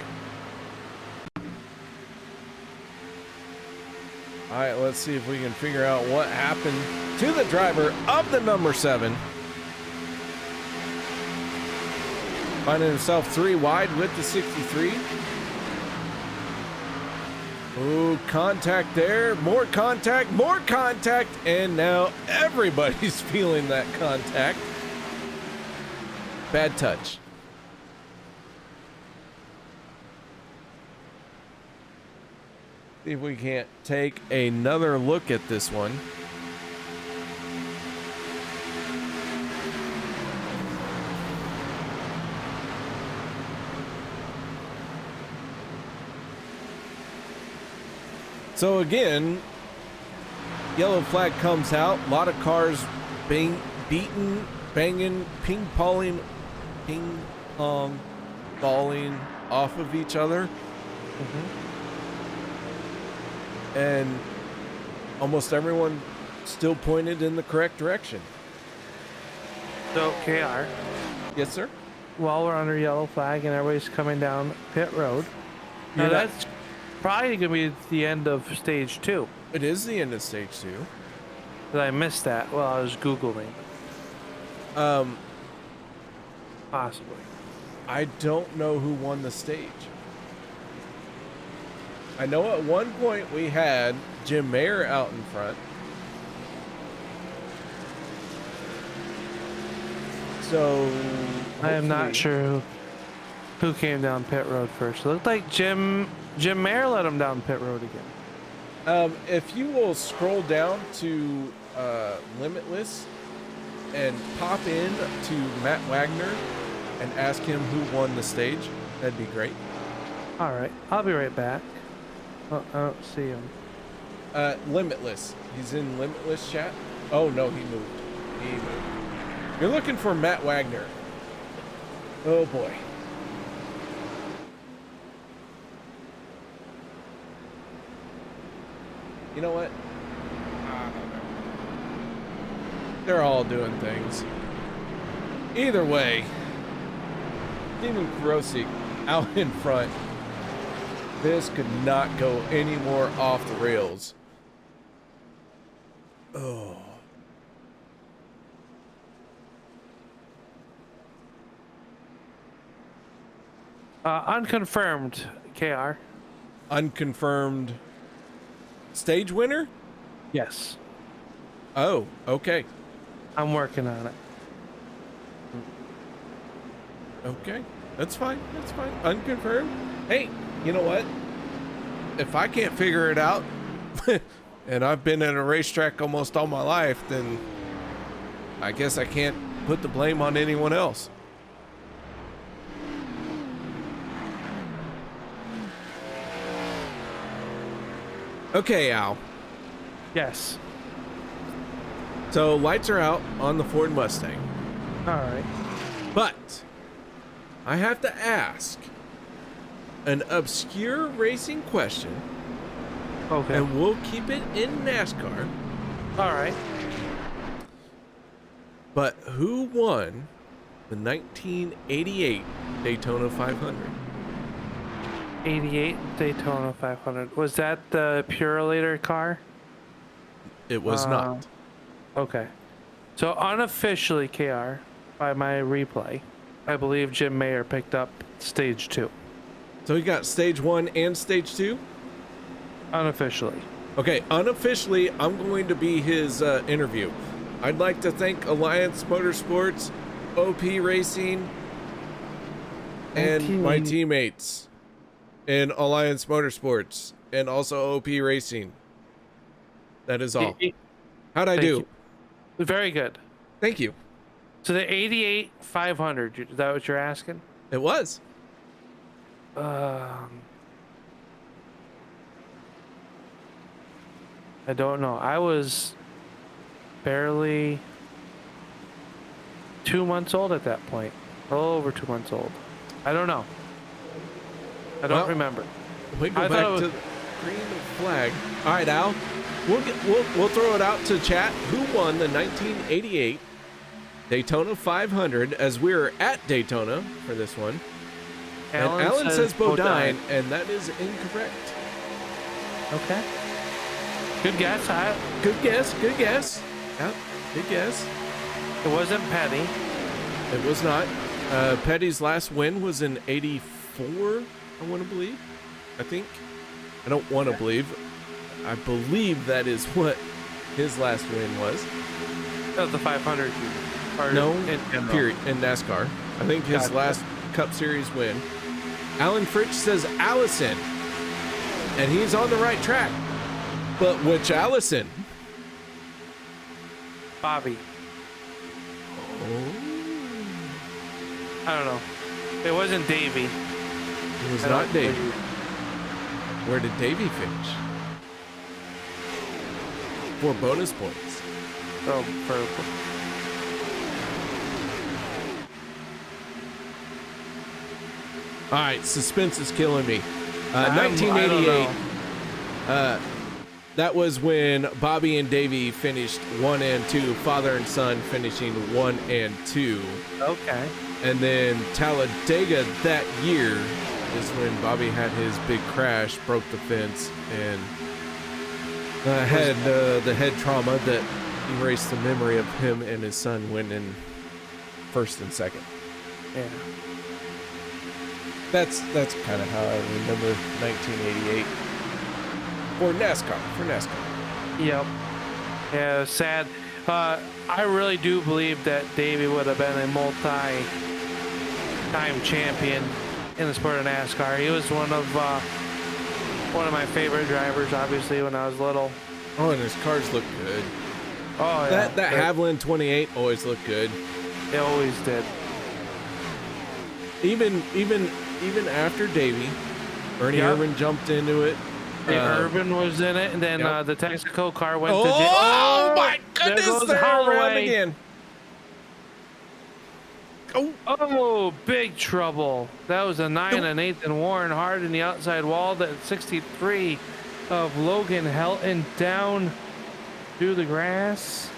All right, let's see if we can figure out what happened to the driver of the number 7. Finding himself 3 wide with the 63. Ooh, contact there, more contact, and now everybody's feeling that contact. Bad touch. See if we can't take another look at this one. So again, yellow flag comes out. A lot of cars being beaten, banging, ping-pong falling off of each other. And almost everyone still pointed in the correct direction. So, KR, Yes, sir? while we're under yellow flag and everybody's coming down pit road, now You're not- that's probably going to be the end of stage 2. It is the end of stage 2. But I missed that while I was Googling. Possibly. I don't know who won the stage. I know at one point we had Jim Mayer out in front. So I am not hopefully- sure who came down pit road first. It looked like Jim Mayer let him down pit road again. If you will scroll down to Limitless and pop in to Matt Wagner and ask him who won the stage, that'd be great. All right, I'll be right back. Oh, I don't see him. Limitless. He's in Limitless chat. Oh no, he moved. He moved. You're looking for Matt Wagner. Oh boy. You know what? They're all doing things. Either way, Steamy out in front. This could not go any more off the rails. Oh. Unconfirmed, KR. Unconfirmed stage winner? Yes, Oh, okay. I'm working on it. Okay. That's fine. That's fine. Unconfirmed. Hey, you know what? If I can't figure it out, and I've been at a racetrack almost all my life, then I guess I can't put the blame on anyone else. Okay, Al. Yes. So lights are out on the Ford Mustang, All right. but I have to ask an obscure racing question, Okay. and we'll keep it in NASCAR. All right. But who won the 1988 Daytona 500? 88 Daytona 500. Was that the Purolator car? It was not. Okay. So unofficially, KR, by my replay, I believe Jim Mayer picked up stage 2. So he got stage 1 and stage 2? Unofficially. Okay, unofficially, I'm going to be his interview. I'd like to thank Alliance Motorsports, OP Racing, and my teammates in Alliance Motorsports, and also OP Racing. That is all. How'd I Thank do? you. Very good. Thank you. So the 88 500, is that what you're asking? It was. I don't know. I was barely 2 months old at that point. A little over 2 months old. I don't know. I don't Well, remember. We go I back thought it to was- the green flag. All right, Al. We'll throw it out to chat. Who won the 1988 Daytona 500? As we're at Daytona for this one. And Alan says Bodine, and that is incorrect. Okay. Good guess. Good guess. Good guess. Yep. Good guess. It wasn't Petty. It was not. Petty's last win was in '84. I want to believe. I think. I don't want to believe. I believe that is what his last win was. That was the 500. Or No, in period, in NASCAR. I think his Gotcha. last Cup Series win. Alan Fritsch says Allison, and he's on the right track. But which Allison? Bobby. I don't know. It wasn't Davey. It was I not don't Davey. believe- Where did Davey finish? 4 bonus points. Oh, for All right, suspense is killing me. I don't 1988. know. That was when Bobby and Davey finished 1 and 2. Father and son finishing 1 and 2. Okay. And then Talladega that year is when Bobby had his big crash, broke the fence, and had the head trauma that erased the memory of him and his son winning first and second. Yeah. That's kind of how I remember 1988 for NASCAR. Yep. Yeah, it was sad. I really do believe that Davey would have been a multi-time champion in the sport of NASCAR. He was one of my favorite drivers, obviously, when I was little. Oh, and his cars look good. Oh, yeah. That Haviland 28 always looked good. It always did. Even after Davey, Ernie Yep. Irvin jumped into it. Urban was in it, and then Yep. the Texaco car went Oh, to jail. oh my There goodness! goes They're around Holloway. again. Oh, Oh, big trouble. That was a 9 and 8 and Warren Hard in the outside wall. That 63 of Logan Helton down through the grass.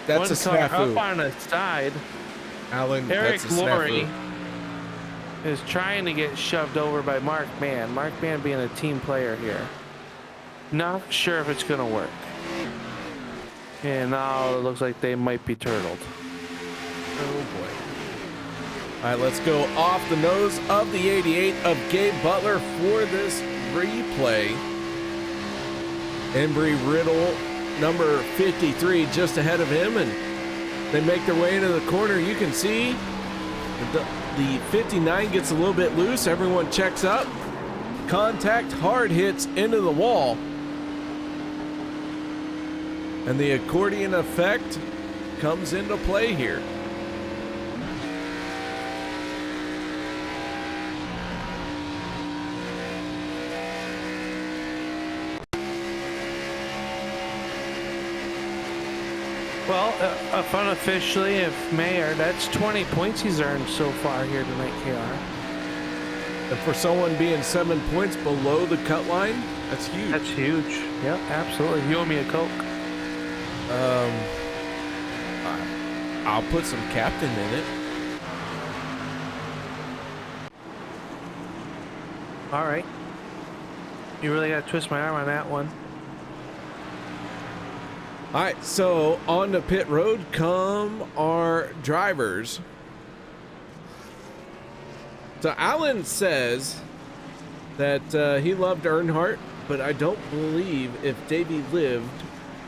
that's a One car snafu. up on the side. Alan, Eric that's a Laurie snafu. is trying to get shoved over by Mark Mann. Mark Mann being a team player here. Not sure if it's going to work. And now it looks like they might be turtled. Oh boy. All right, let's go off the nose of the 88 of Gabe Butler for this replay. Embry-Riddle, number 53, just ahead of him, and they make their way into the corner. You can see the 59 gets a little bit loose. Everyone checks up. Contact hard hits into the wall. And the accordion effect comes into play here. Well, unofficially, if Mayor, that's 20 points he's earned so far here tonight, KR. And for someone being 7 points below the cut line, that's huge. That's huge. Yep, absolutely. You owe me a Coke. I'll put some captain in it. All right. You really got to twist my arm on that one. All right, so on the pit road come our drivers. So Alan says that he loved Earnhardt, but I don't believe if Davey lived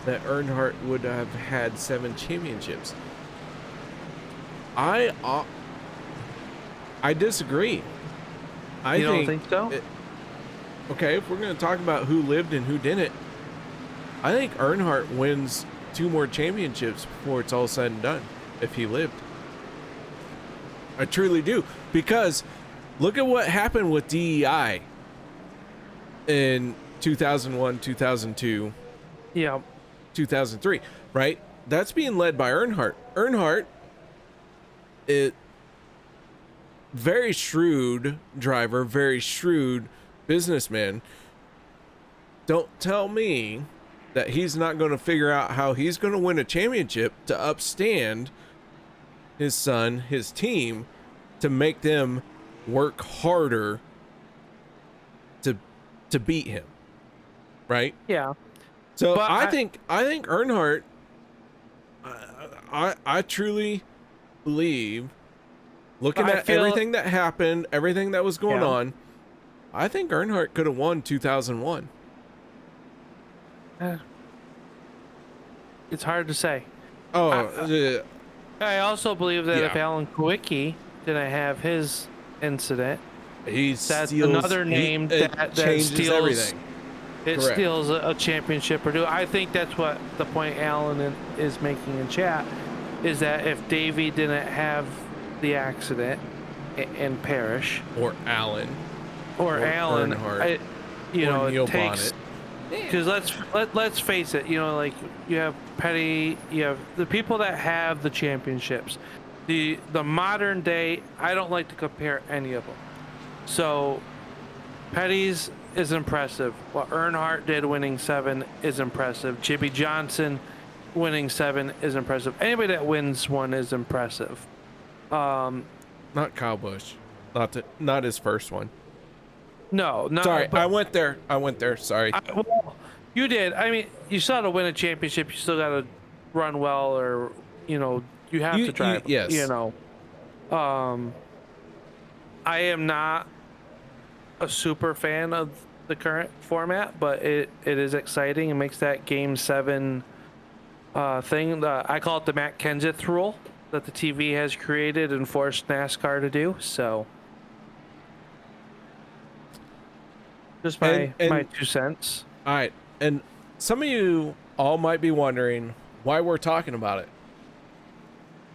that Earnhardt would have had 7 championships. I disagree. You don't think so? Okay, if we're going to talk about who lived and who didn't, I think Earnhardt wins 2 more championships before it's all said and done, if he lived. I truly do. Because look at what happened with DEI in 2001, 2002, Yeah. 2003, right? That's being led by Earnhardt. Earnhardt, very shrewd driver, very shrewd businessman. Don't tell me that he's not going to figure out how he's going to win a championship to upstand his son, his team, to make them work harder to beat him, right? Yeah. So But I think Earnhardt, I truly believe, looking I at feel- everything that happened, everything that was going Yeah. on, I think Earnhardt could have won 2001. It's hard to say. Oh, I also believe that if Yeah. Alan Kulwicki didn't have his incident, that's that's another name that changes steals everything. It Correct. steals a championship or two. I think that's what the point Alan is making in chat, is that if Davey didn't have the accident and perish, Or Allen. or Alan, Earnhardt, you or know, Neil it takes. Bonnet. Because let's face it, you know, like you have Petty, you have the people that have the championships. The modern day, I don't like to compare any of them. So Petty's is impressive. What Earnhardt did winning 7 is impressive. Jimmy Johnson winning 7 is impressive. Anybody that wins one is impressive. Not Kyle Busch. Not his first one. No, not. Sorry, but, I went there. Sorry. well, you did. I mean, you still got to win a championship. You still got to run well, or you know, you have to drive. Yes. You know, I am not a super fan of the current format, but it is exciting. It makes that Game 7 thing. I call it the Matt Kenseth rule that the TV has created and forced NASCAR to do. So, just my 2 cents. All right, and some of you all might be wondering why we're talking about it.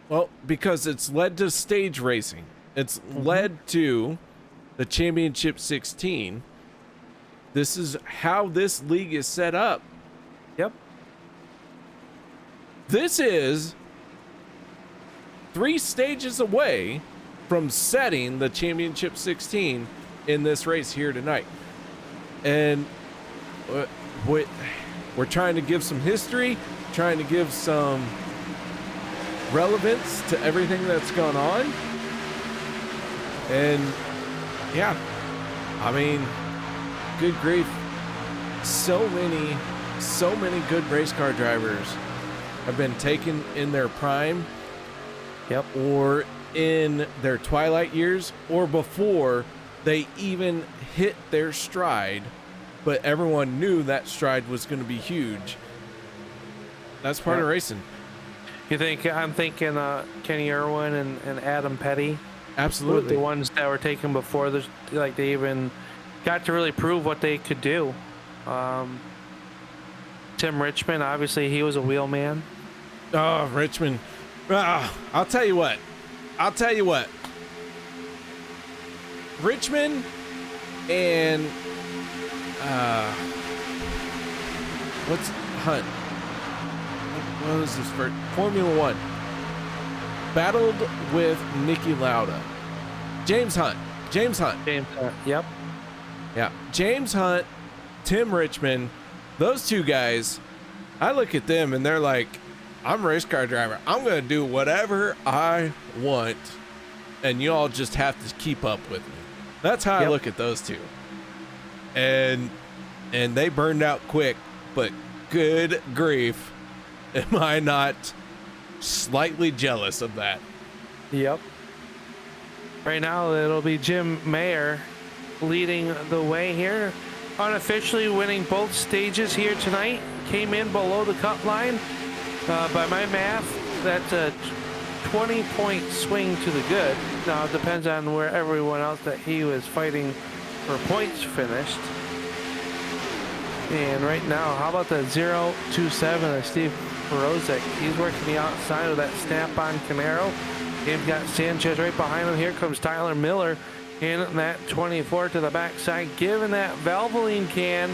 Well, because it's led to stage racing. It's led to the Championship 16. This is how this league is set up. Yep. This is 3 stages away from setting the Championship 16 in this race here tonight. And we're trying to give some history, trying to give some relevance to everything that's gone on. And yeah, I mean, good grief. So many good race car drivers have been taken in their prime. Yep. Or in their twilight years, or before they even hit their stride, but everyone knew that stride was going to be huge. That's part of racing. You think I'm thinking Kenny Irwin and Adam Petty? Absolutely. The ones that were taken before this, like they even got to really prove what they could do. Tim Richmond, obviously he was a wheelman. Oh, Richmond. I'll tell you what. Richmond and what's Hunt? What was his first? Formula One. Battled with Nicky Lauda. James Hunt. Yep. Yeah. James Hunt, Tim Richmond, those two guys, I look at them and they're like, I'm a race car driver. I'm going to do whatever I want, and you all just have to keep up with me. That's how I look at those two. And they burned out quick, but good grief, am I not slightly jealous of that? Yep. Right now, it'll be Jim Mayer leading the way here. Unofficially winning both stages here tonight. Came in below the cut line. By my math, that's a 20-point swing to the good. Now, it depends on where everyone else that he was fighting for points finished. And right now, how about the 0-2-7 of Steve Perozek? He's working the outside of that snap-on Camaro. He's got Sanchez right behind him. Here comes Tyler Miller in that 24 to the backside, giving that Valvoline can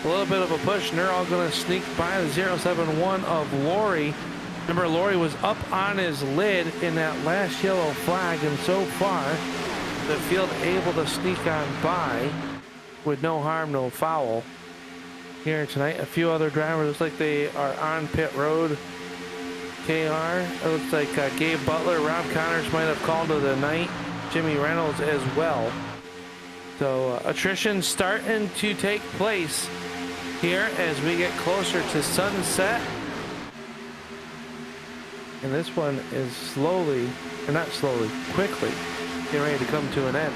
a little bit of a push, and they're all going to sneak by the 071 of Laurie. Remember, Laurie was up on his lid in that last yellow flag, and so far, the field able to sneak on by with no harm, no foul here tonight. A few other drivers looks like they are on pit road. KR, it looks like Gabe Butler, Rob Connors might have called to the night. Jimmy Reynolds as well. So attrition starting to take place here as we get closer to sunset. And this one is quickly getting ready to come to an end.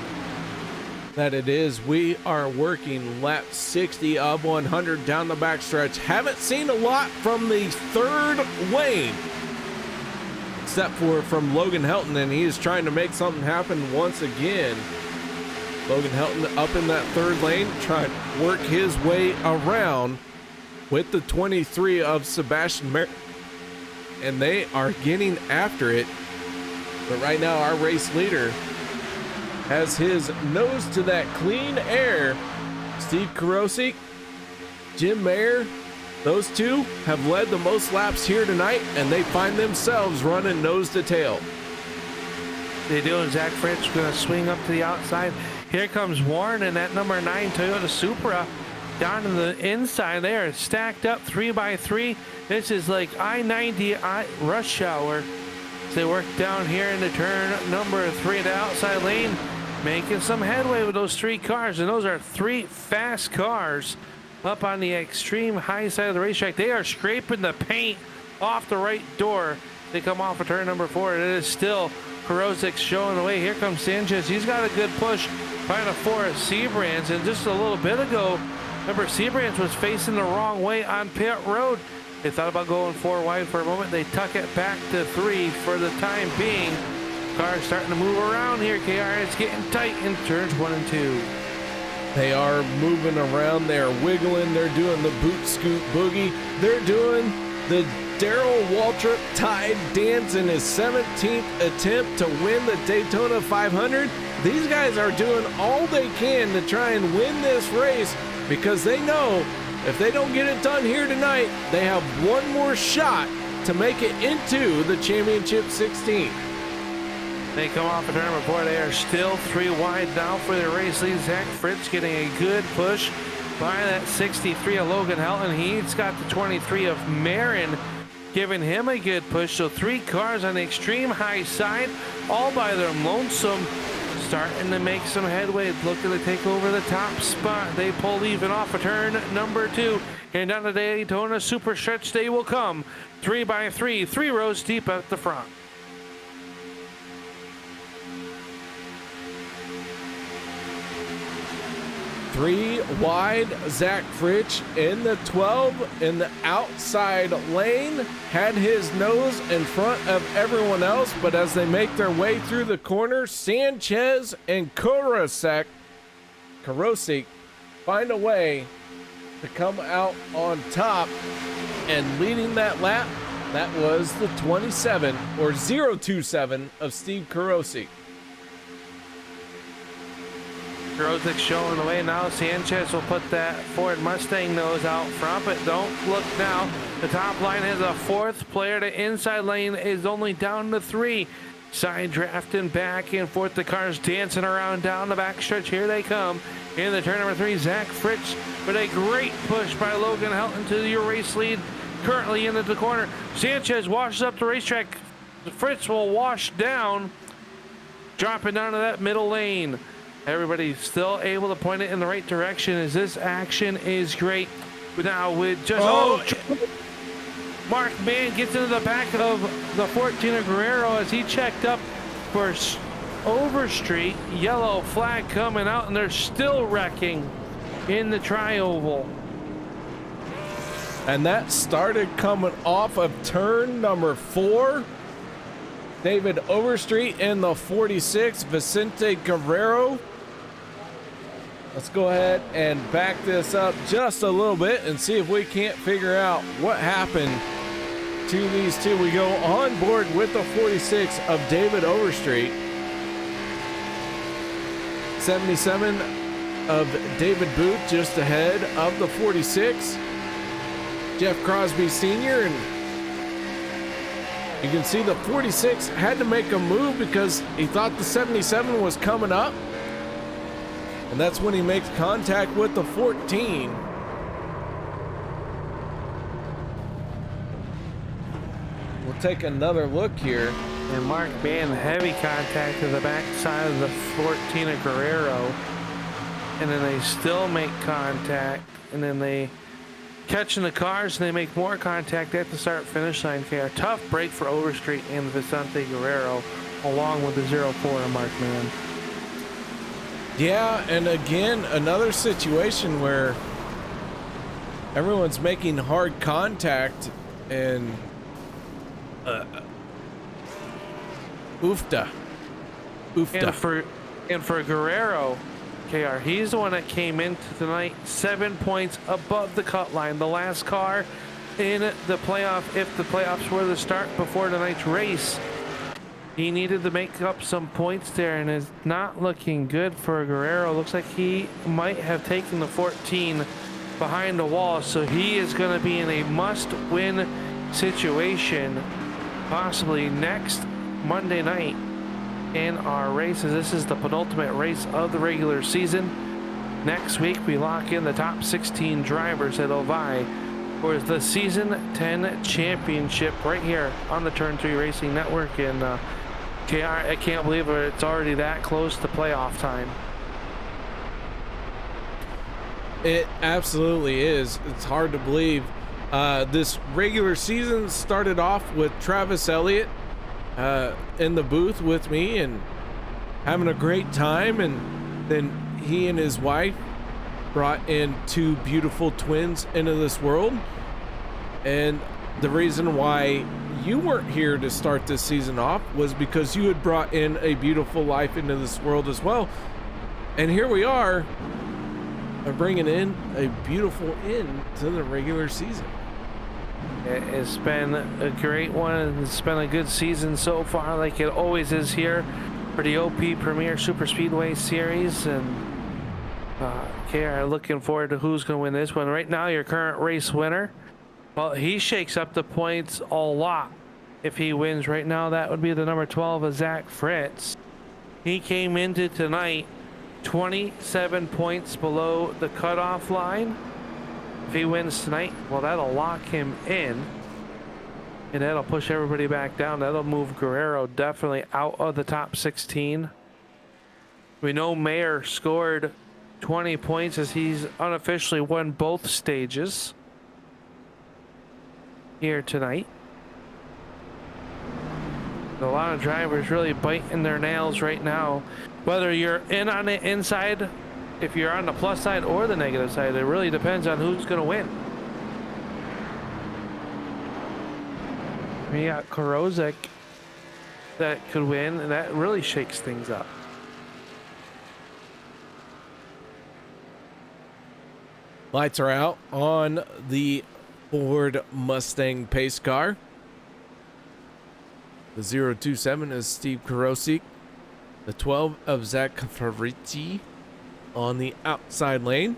that it is. We are working lap 60 of 100 down the backstretch. Haven't seen a lot from the third lane, except for from Logan Helton, and he is trying to make something happen once again. Logan Helton up in that third lane, trying to work his way around with the 23 of Sebastian Mer, and they are getting after it. But right now, our race leader has his nose to that clean air. Steve Karosik, Jim Mayer, those two have led the most laps here tonight, and they find themselves running nose to tail. They do, and Zach Fritz going to swing up to the outside. Here comes Warren and that number 9 Toyota Supra down to the inside. They are stacked up 3x3. This is like I-90 rush hour. They work down here into turn number 3 at the outside lane, making some headway with those 3 cars, and those are 3 fast cars up on the extreme high side of the racetrack. They are scraping the paint off the right door. They come off of turn number 4, and it is still Karosik showing the way. Here comes Sanchez. He's got a good push trying to force Sebrands, and just a little bit ago, remember, Sebrands was facing the wrong way on pit road. They thought about going 4 wide for a moment. They tuck it back to 3 for the time being. Cars starting to move around here. KR is getting tight in turns 1 and 2. They are moving around. They're wiggling. They're doing the boot scoot boogie. They're doing the Darrell Waltrip Tide dance in his 17th attempt to win the Daytona 500. These guys are doing all they can to try and win this race, because they know if they don't get it done here tonight, they have one more shot to make it into the championship 16. They come off of turn number 4. They are still 3 wide now for the race lead. Zach Fritz getting a good push by that 63 of Logan Helton. He's got the 23 of Marin giving him a good push. So 3 cars on the extreme high side, all by their lonesome, starting to make some headway, looking to take over the top spot. They pull even off of turn number 2, and down the Daytona super stretch they will come. 3x3, 3 rows deep at the front. Three wide, Zach Fritz in the 12 in the outside lane, had his nose in front of everyone else, but as they make their way through the corner, Sanchez and Karosik find a way to come out on top, and leading that lap, that was the 27 or 027 of Steve Karosik. Karosik showing the way now. Sanchez will put that Ford Mustang nose out front, but don't look now. The top line has a 4th player. The inside lane is only down to 3. Side drafting back and forth. The cars dancing around down the backstretch. Here they come. In the turn number 3, Zach Fritz with a great push by Logan Helton to your race lead. Currently into the corner. Sanchez washes up the racetrack. Fritz will wash down, dropping down to that middle lane. Everybody's still able to point it in the right direction as this action is great. Now with just Mark Mann gets into the back of the 14 of Guerrero as he checked up for Overstreet. Yellow flag coming out, and they're still wrecking in the tri-oval. And that started coming off of turn number 4. David Overstreet in the 46, Vicente Guerrero. Let's go ahead and back this up just a little bit and see if we can't figure out what happened to these two. We go on board with the 46 of David Overstreet. 77 of David Booth just ahead of the 46. Jeff Crosby Sr. and you can see the 46 had to make a move because he thought the 77 was coming up. And that's when he makes contact with the 14. We'll take another look here. And Mark Mann, heavy contact to the back side of the 14 of Guerrero. And then they still make contact. And then they catching the cars and they make more contact at the start finish line. KR. Tough break for Overstreet and Vicente Guerrero, along with the 04 of Mark Mann. Yeah, and again, another situation where everyone's making hard contact and oofta. And for Guerrero, KR, he's the one that came into tonight 7 points above the cut line. The last car in the playoff, if the playoffs were to start before tonight's race, he needed to make up some points there, and is not looking good for Guerrero. Looks like he might have taken the 14 behind the wall, so he is going to be in a must-win situation possibly next Monday night in our races. This is the penultimate race of the regular season. Next week we lock in the top 16 drivers that'll vie for the season 10 championship right here on the Turn 3 Racing Network. And KR, I can't believe it's already that close to playoff time. It absolutely is. It's hard to believe. This regular season started off with Travis Elliott in the booth with me and having a great time, and then he and his wife brought in two beautiful twins into this world. And the reason why you weren't here to start this season off was because you had brought in a beautiful life into this world as well. And here we are, bringing in a beautiful end to the regular season. It's been a great one. It's been a good season so far, like it always is here for the OP Premier Super Speedway Series. And KR, looking forward to who's going to win this one. Right now, your current race winner, well, he shakes up the points a lot. If he wins right now, that would be the number 12 of Zach Fritz. He came into tonight 27 points below the cutoff line. If he wins tonight, well, that'll lock him in, and that'll push everybody back down. That'll move Guerrero definitely out of the top 16. We know Mayer scored 20 points as he's unofficially won both stages here tonight. A lot of drivers really biting their nails right now. Whether you're in on the inside, if you're on the plus side or the negative side, it really depends on who's going to win. We got Korozek that could win, and that really shakes things up. Lights are out on the Ford Mustang pace car. The 027 is Steve Korosik. The 12 of Zach Fabrici on the outside lane.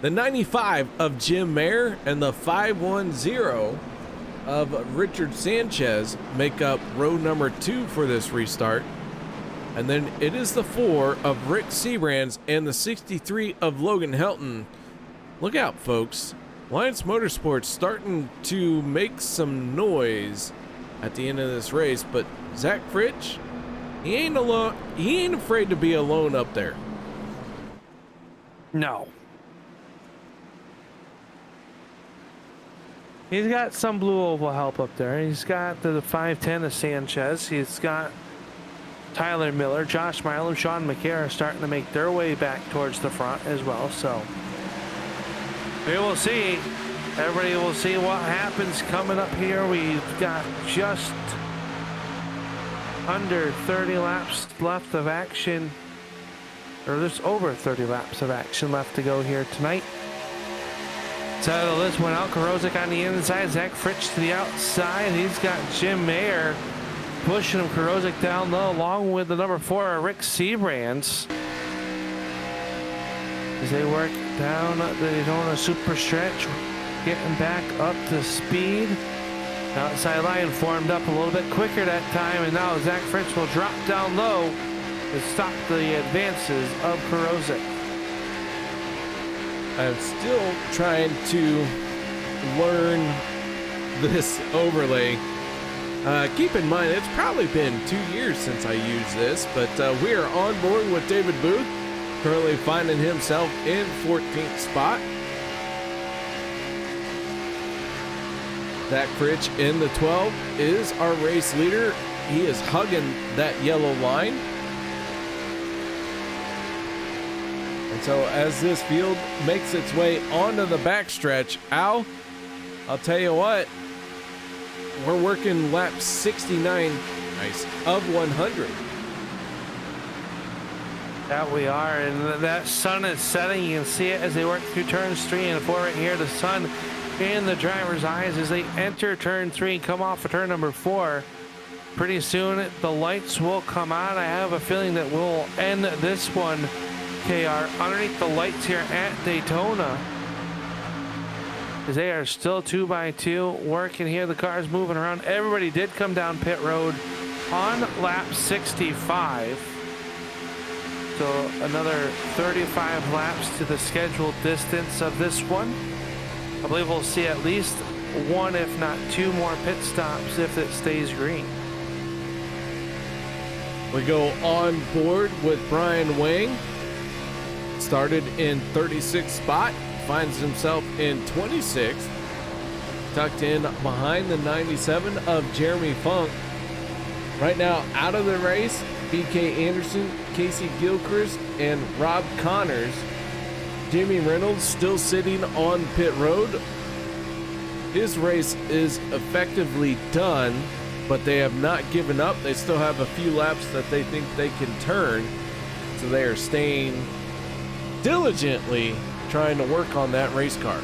The 95 of Jim Mayer and the 510 of Richard Sanchez make up row number 2 for this restart. And then it is the 4 of Rick Sebrands and the 63 of Logan Helton. Look out, folks. Alliance Motorsports starting to make some noise at the end of this race, but Zach Fritz, he ain't alone. He ain't afraid to be alone up there. No. He's got some blue oval help up there. He's got the 510 of Sanchez. He's got Tyler Miller, Josh Milo, Sean McCarra starting to make their way back towards the front as well. So we will see. Everybody will see what happens coming up here. We've got just under 30 laps left of action, or just over 30 laps of action left to go here tonight. So this one out, Korozek on the inside, Zach Fritz to the outside. He's got Jim Mayer pushing him, Korozek down low, along with the number 4, Rick Sebrands, as they work down the Daytona super stretch, getting back up to speed. Outside line formed up a little bit quicker that time, and now Zach Fritz will drop down low to stop the advances of Korozek. I'm still trying to learn this overlay. Keep in mind, it's probably been 2 years since I used this, but we are on board with David Booth, currently finding himself in 14th spot. Zach Fritz in the 12 is our race leader. He is hugging that yellow line. And so as this field makes its way onto the backstretch, Al, I'll tell you what, we're working lap 69 of 100. That we are, and that sun is setting. You can see it as they work through turns 3 and 4 right here. The sun in the driver's eyes as they enter turn 3 and come off of turn number 4. Pretty soon the lights will come on. I have a feeling that we'll end this one, KR, underneath the lights here at Daytona, as they are still 2x2 working here. The cars moving around. Everybody did come down pit road on lap 65. So another 35 laps to the scheduled distance of this one. I believe we'll see at least 1, if not 2 more pit stops if it stays green. We go on board with Brian Wang. Started in 36th spot, finds himself in 26th, tucked in behind the 97 of Jeremy Funk. Right now out of the race, BK Anderson, Casey Gilchrist, and Rob Connors. Jimmy Reynolds still sitting on pit road. His race is effectively done, but they have not given up. They still have a few laps that they think they can turn, so they are staying diligently trying to work on that race car.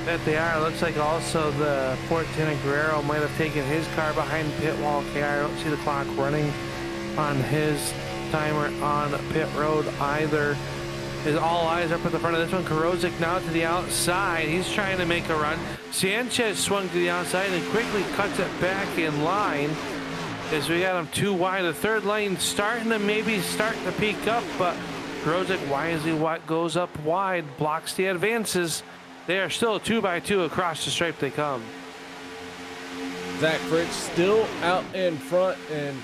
Bet they are. Looks like also the 14 Guerrero might have taken his car behind pit wall. KR, I don't see the clock running on his timer on pit road either. Is all eyes up at the front of this one. Karozik now to the outside. He's trying to make a run. Sanchez swung to the outside and quickly cuts it back in line as we got him too wide. The third lane starting to maybe start to peak up, but Karozik wisely goes up wide, blocks the advances. They are still 2x2 across the stripe they come. Zach Fritsch still out in front, and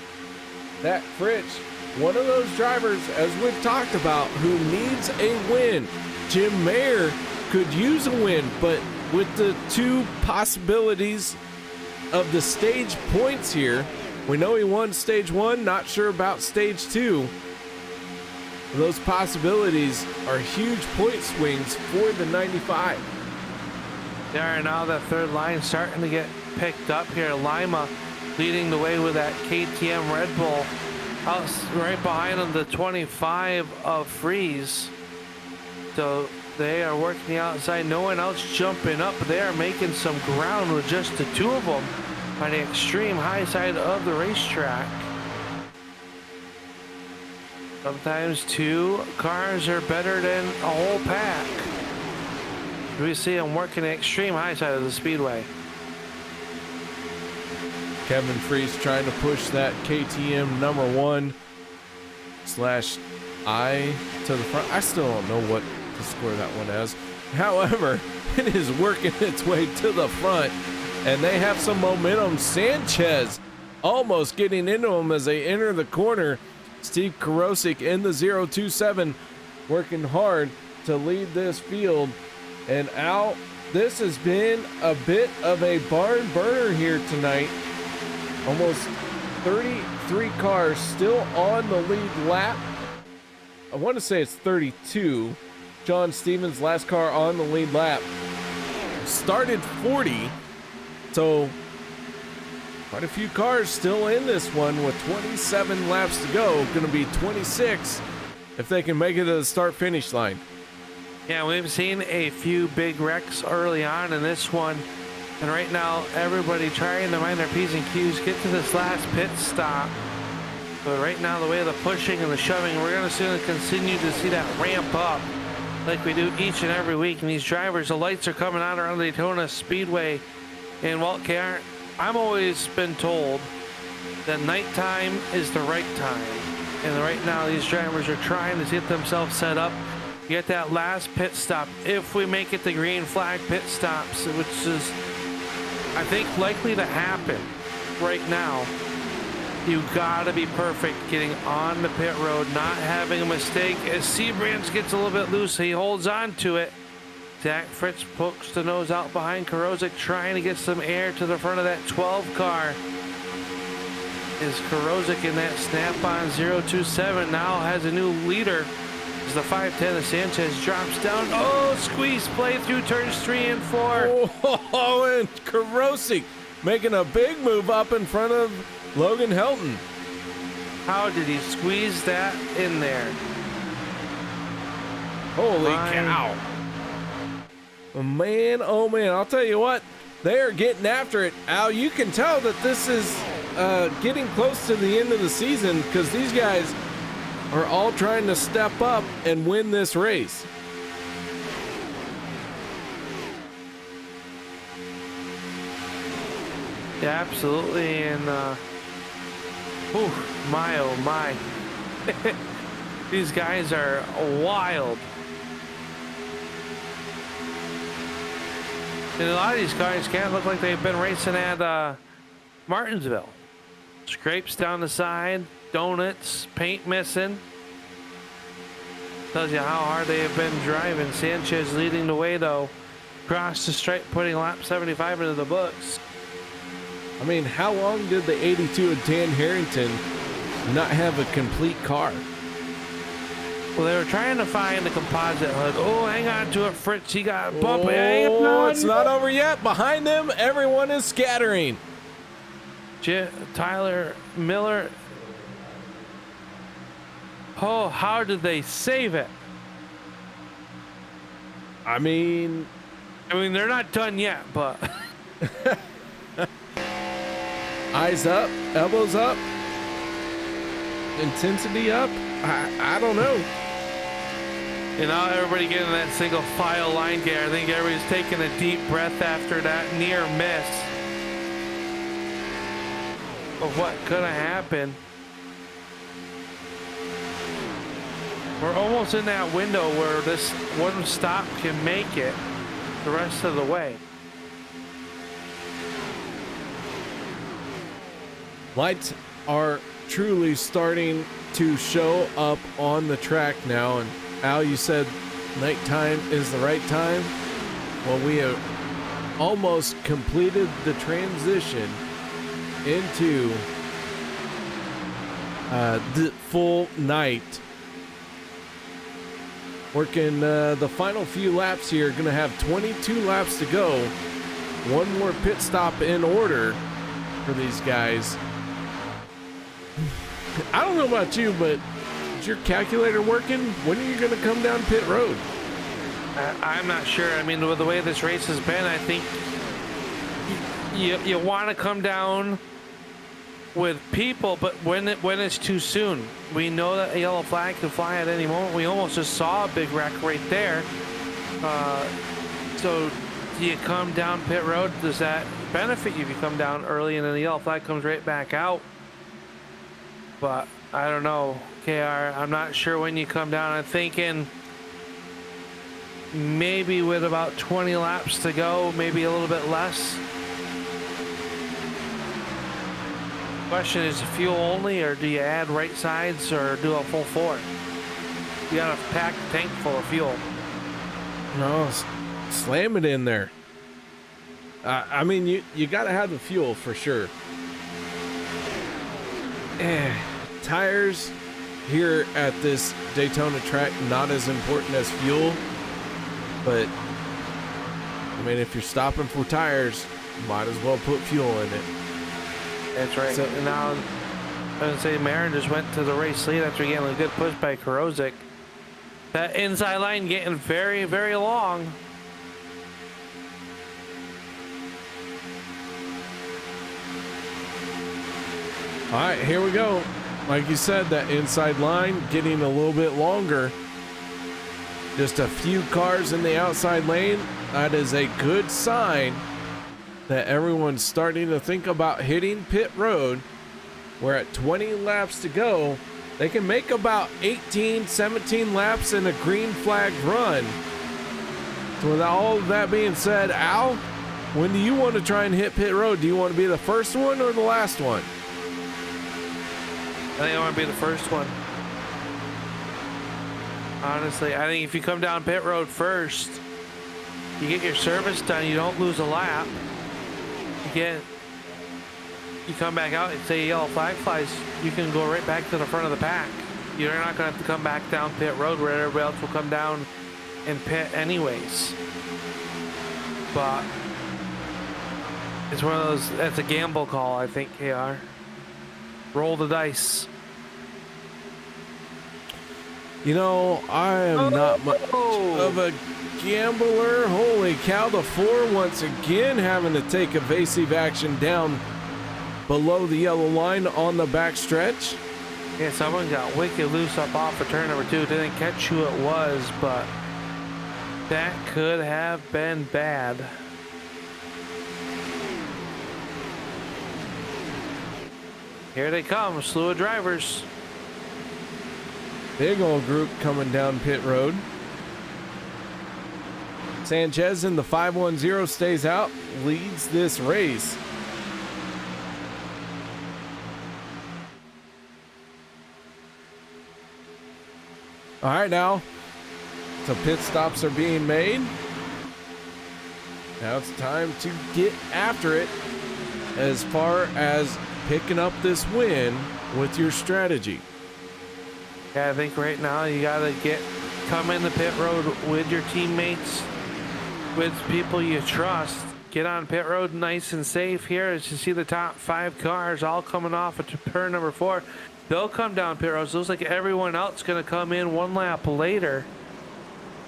Zach Fritsch, one of those drivers, as we've talked about, who needs a win. Jim Mayer could use a win, but with the 2 possibilities of the stage points here, we know he won stage 1, not sure about stage 2. Those possibilities are huge point swings for the 95. There are now that third line starting to get picked up here. Lima leading the way with that KTM Red Bull. Out right behind them, the 25 of Freeze. So they are working the outside. No one else jumping up. They are making some ground with just the 2 of them on the extreme high side of the racetrack. Sometimes 2 cars are better than a whole pack. We see them working the extreme high side of the speedway. Kevin Freese trying to push that KTM number 1/I to the front. I still don't know what to score that one as. However, it is working its way to the front, and they have some momentum. Sanchez almost getting into them as they enter the corner. Steve Karosik in the 027 working hard to lead this field. And Al, this has been a bit of a barn burner here tonight. Almost 33 cars still on the lead lap. I want to say it's 32. John Stevens, last car on the lead lap, started 40. So quite a few cars still in this one with 27 laps to go. Going to be 26 if they can make it to the start-finish line. Yeah, we've seen a few big wrecks early on in this one. And right now, everybody trying to mind their P's and Q's, get to this last pit stop. But right now, the way of the pushing and the shoving, we're going to soon continue to see that ramp up like we do each and every week. And these drivers, the lights are coming out around the Daytona Speedway. And Walt KR, I've always been told that nighttime is the right time. And right now, these drivers are trying to get themselves set up, get that last pit stop. If we make it the green flag pit stops, which is, I think, likely to happen right now, you gotta be perfect getting on the pit road, not having a mistake. As Seabrands gets a little bit loose, he holds on to it. Zach Fritz pokes the nose out behind Karozik, trying to get some air to the front of that 12 car. Is Karozik in that snap-on 027 now has a new leader As the 510 of Sanchez drops down. Oh, squeeze play through turns 3 and 4. Oh, and Karosik making a big move up in front of Logan Helton. How did he squeeze that in there? Holy cow. Man, oh man, I'll tell you what, they are getting after it. Al, you can tell that this is getting close to the end of the season because these guys are all trying to step up and win this race. Yeah, absolutely, and my oh my. These guys are wild. And a lot of these cars can't look like they've been racing at Martinsville. Scrapes down the side, donuts, paint missing. Tells you how hard they have been driving. Sanchez leading the way though. Across the stripe, putting lap 75 into the books. I mean, how long did the 82 of Dan Harrington not have a complete car? Well, they were trying to find the composite hood. Oh, hang on to it, Fritz. He got bumped. Oh, it's not over yet. Behind them, everyone is scattering. Tyler Miller. Oh, how did they save it? I mean, they're not done yet, but. Eyes up, elbows up, intensity up. I don't know. You know, everybody getting that single file line gear. I think everybody's taking a deep breath after that near miss of what could have happened. We're almost in that window where this one stop can make it the rest of the way. Lights are truly starting to show up on the track now, and Al, you said nighttime is the right time. Well, we have almost completed the transition into the full night. Working the final few laps here. Gonna have 22 laps to go. One more pit stop in order for these guys. I don't know about you, but is your calculator working? When are you going to come down pit road? I'm not sure. I mean, with the way this race has been, I think you want to come down with people, but when it's too soon. We know that a yellow flag can fly at any moment. We almost just saw a big wreck right there. So do you come down pit road? Does that benefit you if you come down early and then the yellow flag comes right back out? But I don't know, KR. I'm not sure when you come down. I'm thinking maybe with about 20 laps to go, maybe a little bit less. Question is, fuel only, or do you add right sides, or do a full four? You got a packed tank full of fuel. No, slam it in there. I mean, you got to have the fuel for sure. Tires here at this Daytona track, not as important as fuel, but I mean, if you're stopping for tires, might as well put fuel in it. That's right. So, and now, I was going to say, Marin just went to the race lead after getting a good push by Karosik. That inside line getting very, very long. All right, here we go. Like you said, that inside line getting a little bit longer. Just a few cars in the outside lane. That is a good sign that everyone's starting to think about hitting pit road. We're at 20 laps to go. They can make about 18, 17 laps in a green flag run. So with all of that being said, Al, when do you want to try and hit pit road? Do you want to be the first one or the last one? I think I want to be the first one. Honestly, I think if you come down pit road first, you get your service done, you don't lose a lap. You come back out and say yellow flag flies, you can go right back to the front of the pack. you're not going to have to come back down pit road where everybody else will come down and pit anyways. But it's one of those, that's a gamble call, I think, KR. Roll the dice. You know, I am not much of a gambler. Holy cow, the 4 once again having to take evasive action down below the yellow line on the back stretch. Yeah, someone got wicked loose up off of turn number 2. Didn't catch who it was, but that could have been bad. Here they come, a slew of drivers. Big old group coming down pit road. Sanchez in the 510 stays out, leads this race. All right, now, so pit stops are being made. Now it's time to get after it as far as picking up this win with your strategy. Yeah, I think right now you gotta come in the pit road with your teammates, with people you trust. Get on pit road nice and safe here as you see the top 5 cars all coming off of turn number 4. They'll come down pit roads. Looks like everyone else gonna come in 1 lap later.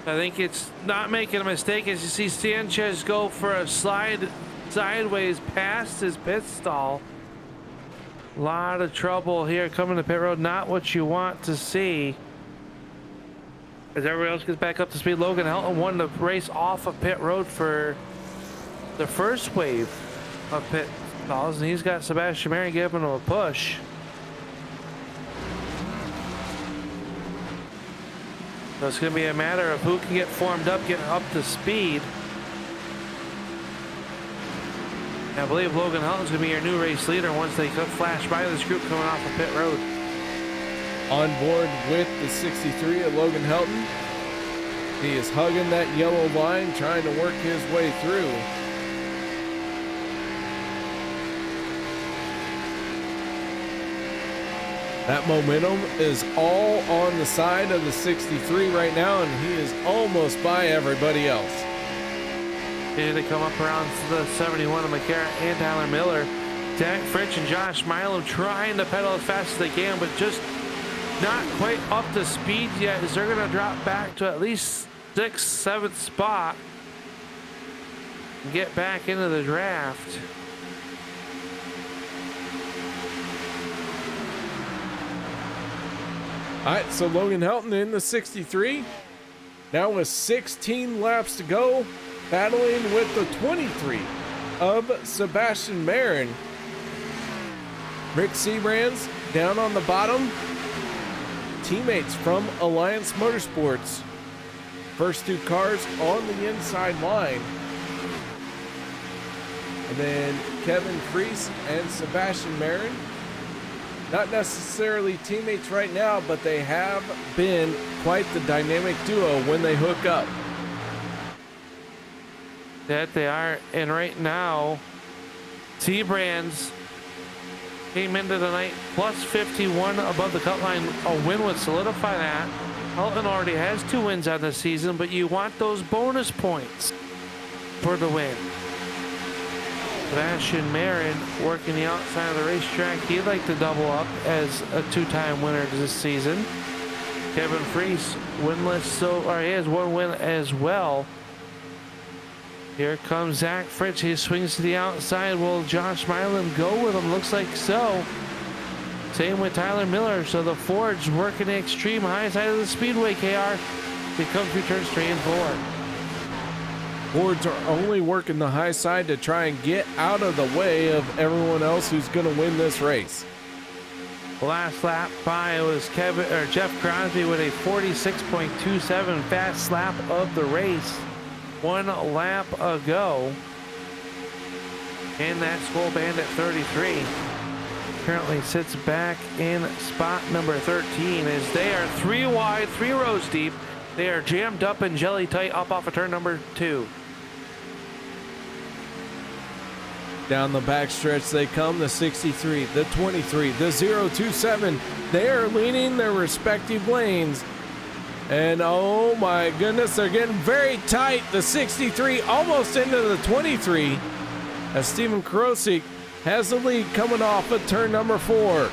I think it's not making a mistake as you see Sanchez go for a slide sideways past his pit stall. A lot of trouble here coming to pit road. Not what you want to see. As everybody else gets back up to speed, Logan Helton won the race off of pit road for the first wave of pit stalls, and he's got Sebastian Marin giving him a push. So it's going to be a matter of who can get formed up, get up to speed. I believe Logan Helton's going to be your new race leader once they flash by this group coming off of pit road. On board with the 63 of Logan Helton. He is hugging that yellow line, trying to work his way through. That momentum is all on the side of the 63 right now, and he is almost by everybody else. Here they come up around the 71 of McCarran and Tyler Miller. Zach Fritsch and Josh Milo trying to pedal as fast as they can, but just not quite up to speed yet, as they're going to drop back to at least 6th, 7th spot and get back into the draft. All right, so Logan Helton in the 63. Now with 16 laps to go, battling with the 23 of Sebastian Marin. Rick Seabrands down on the bottom. Teammates from Alliance Motorsports. First 2 cars on the inside line. And then Kevin Freese and Sebastian Marin. Not necessarily teammates right now, but they have been quite the dynamic duo when they hook up. That they are, and right now, Seabrands came into the night plus 51 above the cut line. A win would solidify that. Helton already has 2 wins on the season, but you want those bonus points for the win. Sebastian Marin working the outside of the racetrack. He'd like to double up as a 2-time winner this season. Kevin Freese winless, or he has 1 win as well. Here comes Zach Fritsch. He swings to the outside. Will Josh Mylan go with him? Looks like so. Same with Tyler Miller. So the Fords working the extreme high side of the speedway, KR. They come through turns 3 and 4. Fords are only working the high side to try and get out of the way of everyone else who's going to win this race. Last lap by was Jeff Crosby with a 46.27 fast lap of the race. 1 lap ago. And that Skull Bandit 33 currently sits back in spot number 13 as they are 3 wide, 3 rows deep. They are jammed up and jelly tight up off of turn number 2. Down the backstretch they come, the 63, the 23, the 027. They are leading their respective lanes. And oh my goodness, they're getting very tight. The 63 almost into the 23 as Steven Krosik has the lead coming off of turn number 4.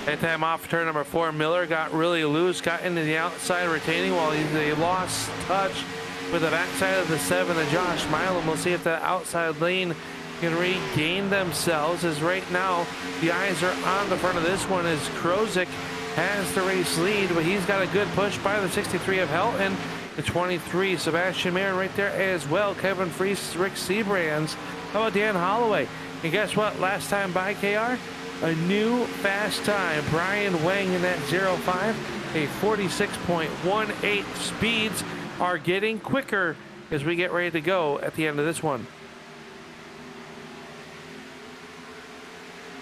That time off turn number 4, Miller got really loose, got into the outside retaining wall. They lost touch with the backside of the 7 of Josh Milam. We'll see if that outside lane can regain themselves, as right now the eyes are on the front of this one as Krosik has the race lead, but he's got a good push by the 63 of Helton, the 23 Sebastian Marin right there as well, Kevin Freese, Rick Seabrands. How about Dan Holloway? And guess what, last time by KR, a new fast time, Brian Wang in that 05, a 46.18. Speeds are getting quicker as we get ready to go at the end of this one.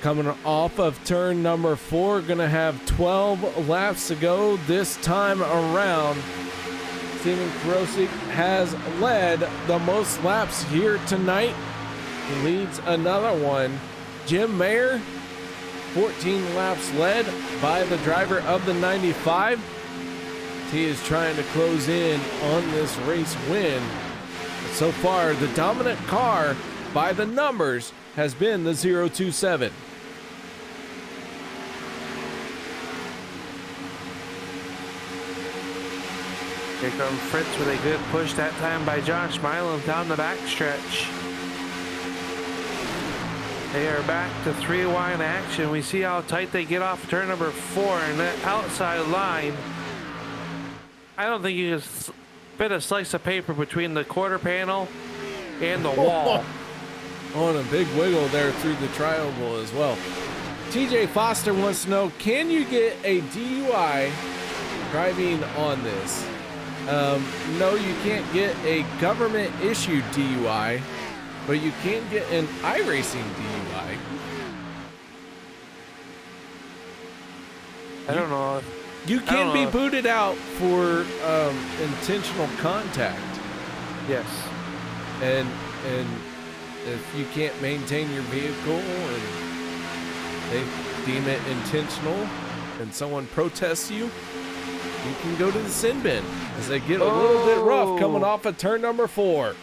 Coming off of turn number 4, gonna have 12 laps to go this time around. Steven Krosik has led the most laps here tonight. He leads another one. Jim Mayer, 14 laps led by the driver of the 95. He is trying to close in on this race win. So far, the dominant car by the numbers has been the 027. Here comes Fritz with a good push that time by Josh Milam down the backstretch. They are back to 3 wide action. We see how tight they get off turn number 4 and that outside line. I don't think you can fit a slice of paper between the quarter panel and the wall. On a big wiggle there through the triangle as well. TJ Foster wants to know, can you get a DUI driving on this? No, you can't get a government issued DUI, but you can get an iRacing DUI. I don't know. You can be booted out for intentional contact. Yes. And if you can't maintain your vehicle and they deem it intentional and someone protests you, you can go to the sin bin as they get a little bit rough coming off of turn number 4.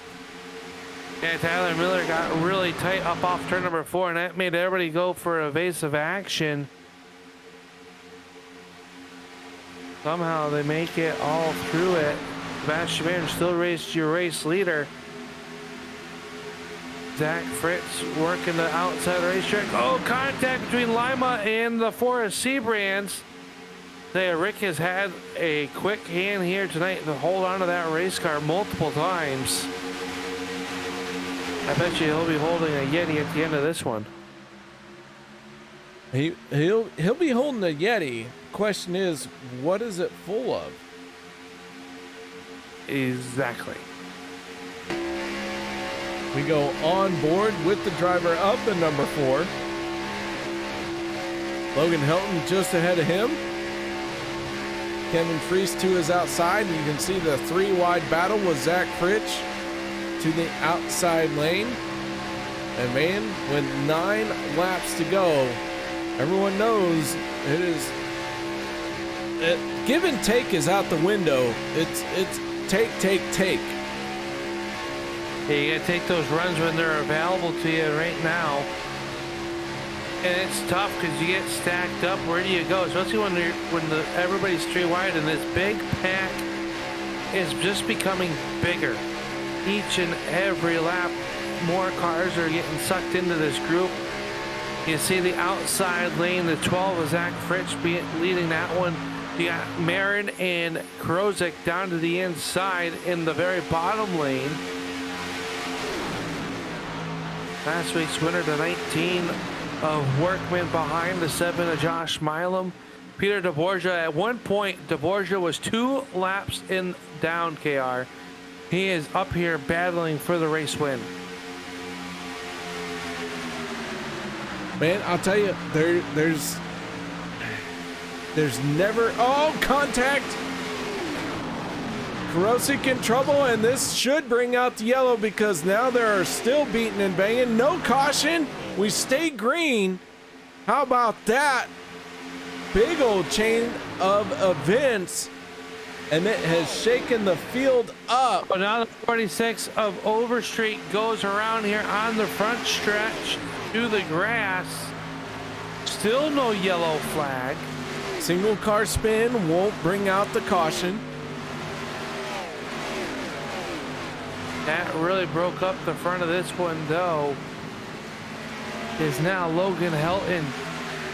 Yeah, Tyler Miller got really tight up off turn number 4, and that made everybody go for evasive action. Somehow they make it all through it. Sebastian Marin still raced your race leader. Zach Fritz working the outside racetrack. Oh, contact between Lima and the Forest Seabrands. Rick has had a quick hand here tonight to hold on to that race car multiple times. I bet you he'll be holding a Yeti at the end of this one. He'll be holding a Yeti. Question is, what is it full of? Exactly. We go on board with the driver of the number 4. Logan Helton just ahead of him. Kevin Freese to his outside. You can see the 3 wide battle with Zach Fritz to the outside lane. And man, with 9 laps to go, everyone knows it is give and take is out the window. It's take. Yeah, you gotta take those runs when they're available to you right now. And it's tough because you get stacked up. Where do you go? Especially when everybody's 3 wide and this big pack is just becoming bigger. Each and every lap, more cars are getting sucked into this group. You see the outside lane, the 12 of Zach Fritz leading that one. You got Marin and Krosik down to the inside in the very bottom lane. Last week's winner, the 19 of Workman behind the 7 of Josh Milam. Peter DeBorgia, at one point, DeBorgia was 2 laps in down, KR. He is up here battling for the race win. Man, I'll tell you, there's never, contact. Kurosik in trouble, and this should bring out the yellow because now they are still beating and banging. No caution. We stay green. How about that? Big old chain of events, and it has shaken the field up. But now the 46 of Overstreet goes around here on the front stretch to the grass. Still no yellow flag. Single car spin won't bring out the caution. That really broke up the front of this one, though. Is now Logan Helton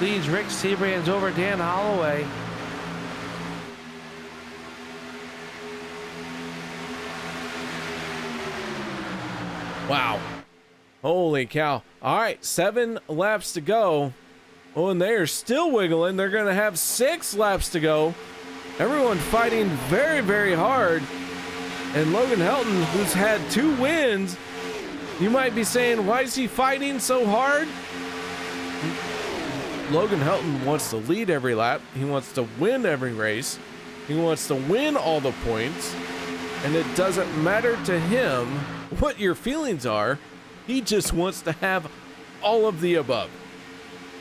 leads Rick Seabrands over Dan Holloway. Wow. Holy cow. All right, 7 laps to go. Oh, and they are still wiggling. They're going to have 6 laps to go. Everyone fighting very, very hard. And Logan Helton, who's had 2 wins, you might be saying, why is he fighting so hard? Logan Helton wants to lead every lap. He wants to win every race. He wants to win all the points. And it doesn't matter to him what your feelings are. He just wants to have all of the above.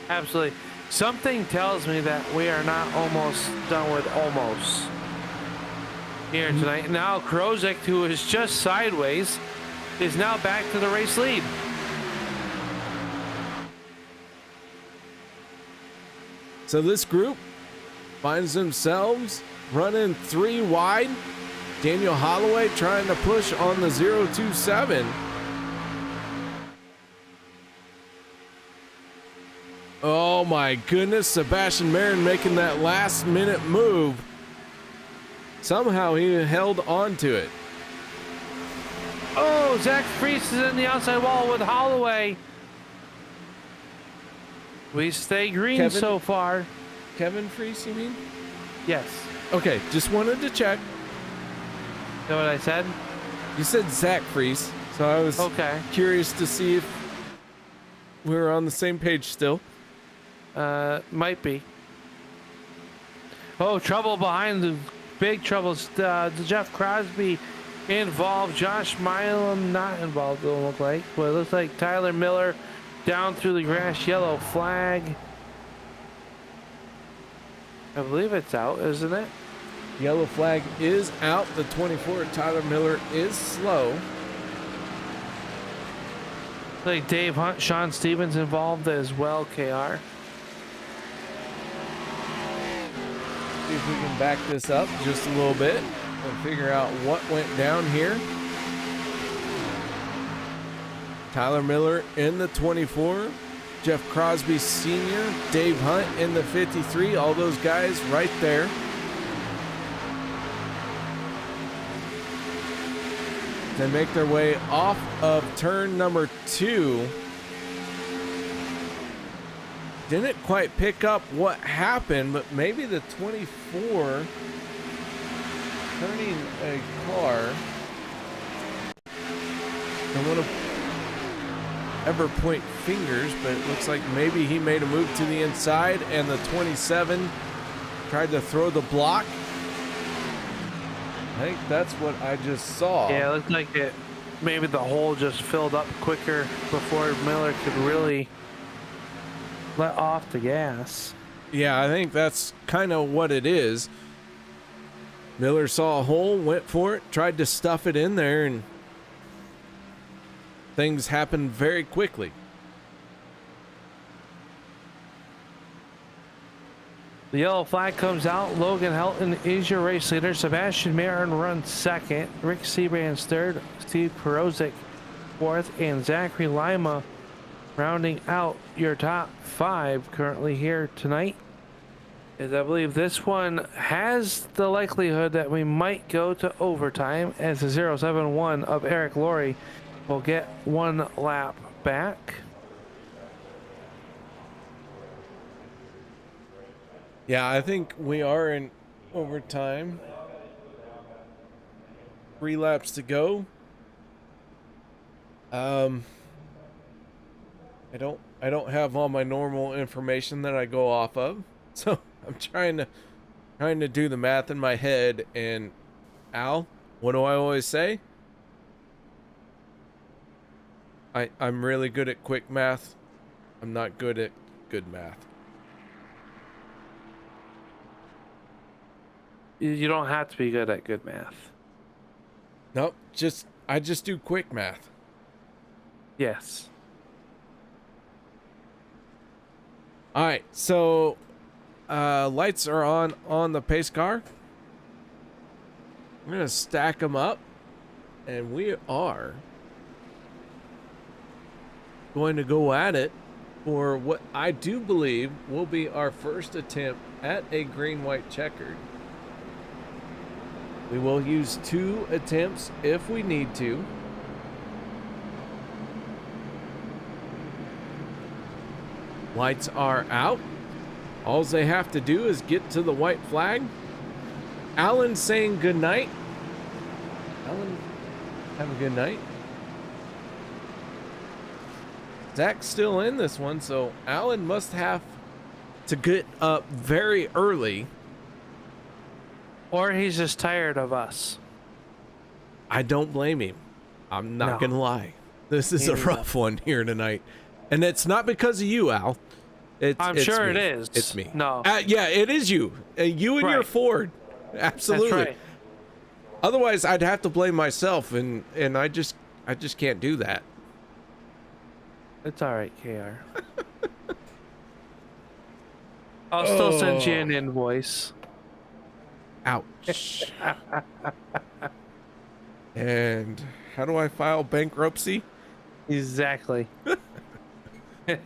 Absolutely. Something tells me that we are not almost done with almost here tonight. Now Kurosik, who is just sideways, is now back to the race lead. So this group finds themselves running 3 wide. Daniel Holloway trying to push on the 027. Oh my goodness, Sebastian Marin making that last minute move. Somehow he held on to it. Oh, Zach Freese is in the outside wall with Holloway. We stay green so far. Kevin Freese, you mean? Yes. Okay, just wanted to check. You know what I said? You said Zach Freese, so I was curious to see if we were on the same page still. Might be. Oh, trouble behind the big troubles. Jeff Crosby involved. Josh Milam not involved, it look like. But it looks like Tyler Miller down through the grass. Yellow flag. I believe it's out, isn't it? Yellow flag is out. The 24, Tyler Miller, is slow. Like Dave Hunt, Sean Stevens involved as well, KR. See if we can back this up just a little bit and figure out what went down here. Tyler Miller in the 24. Jeff Crosby Sr., Dave Hunt in the 53. All those guys right there. They make their way off of turn number 2. Didn't quite pick up what happened, but maybe the 24 turning a car. I want to ever point fingers, but it looks like maybe he made a move to the inside and the 27 tried to throw the block. I think that's what I just saw. Yeah, it looked like it. Maybe the hole just filled up quicker before Miller could really let off the gas. Yeah, I think that's kind of what it is. Miller saw a hole, went for it, tried to stuff it in there, and things happened very quickly. The yellow flag comes out. Logan Helton is your race leader. Sebastian Marin runs second. Rick Seabrands third. Steve Kurosik fourth. And Zachary Lima rounding out your top 5 currently here tonight. As I believe this one has the likelihood that we might go to overtime, as the 071 of Eric Laurie will get 1 lap back. Yeah, I think we are in overtime. 3 laps to go. I don't have all my normal information that I go off of, so I'm trying to do the math in my head. And Al, What do I always say? I'm really good at quick math. I'm not good at good math. You don't have to be good at good math. Nope, I just do quick math. Yes. All right, so lights are on the pace car. I'm gonna stack them up, and we are going to go at it for what I do believe will be our first attempt at a green-white checkered. We will use 2 attempts if we need to. Lights are out. All they have to do is get to the white flag. Alan saying good night. Alan, have a good night. Zach's still in this one, so Alan must have to get up very early. Or he's just tired of us. I don't blame him. I'm not gonna lie. This is a rough one here tonight. And it's not because of you, Al. I'm sure me. it is. It's me. No. Yeah, it is you. You and your Ford. Absolutely. That's right. Otherwise, I'd have to blame myself, and I just can't do that. It's all right, KR. I'll still send you an invoice. Ouch. And how do I file bankruptcy? Exactly. All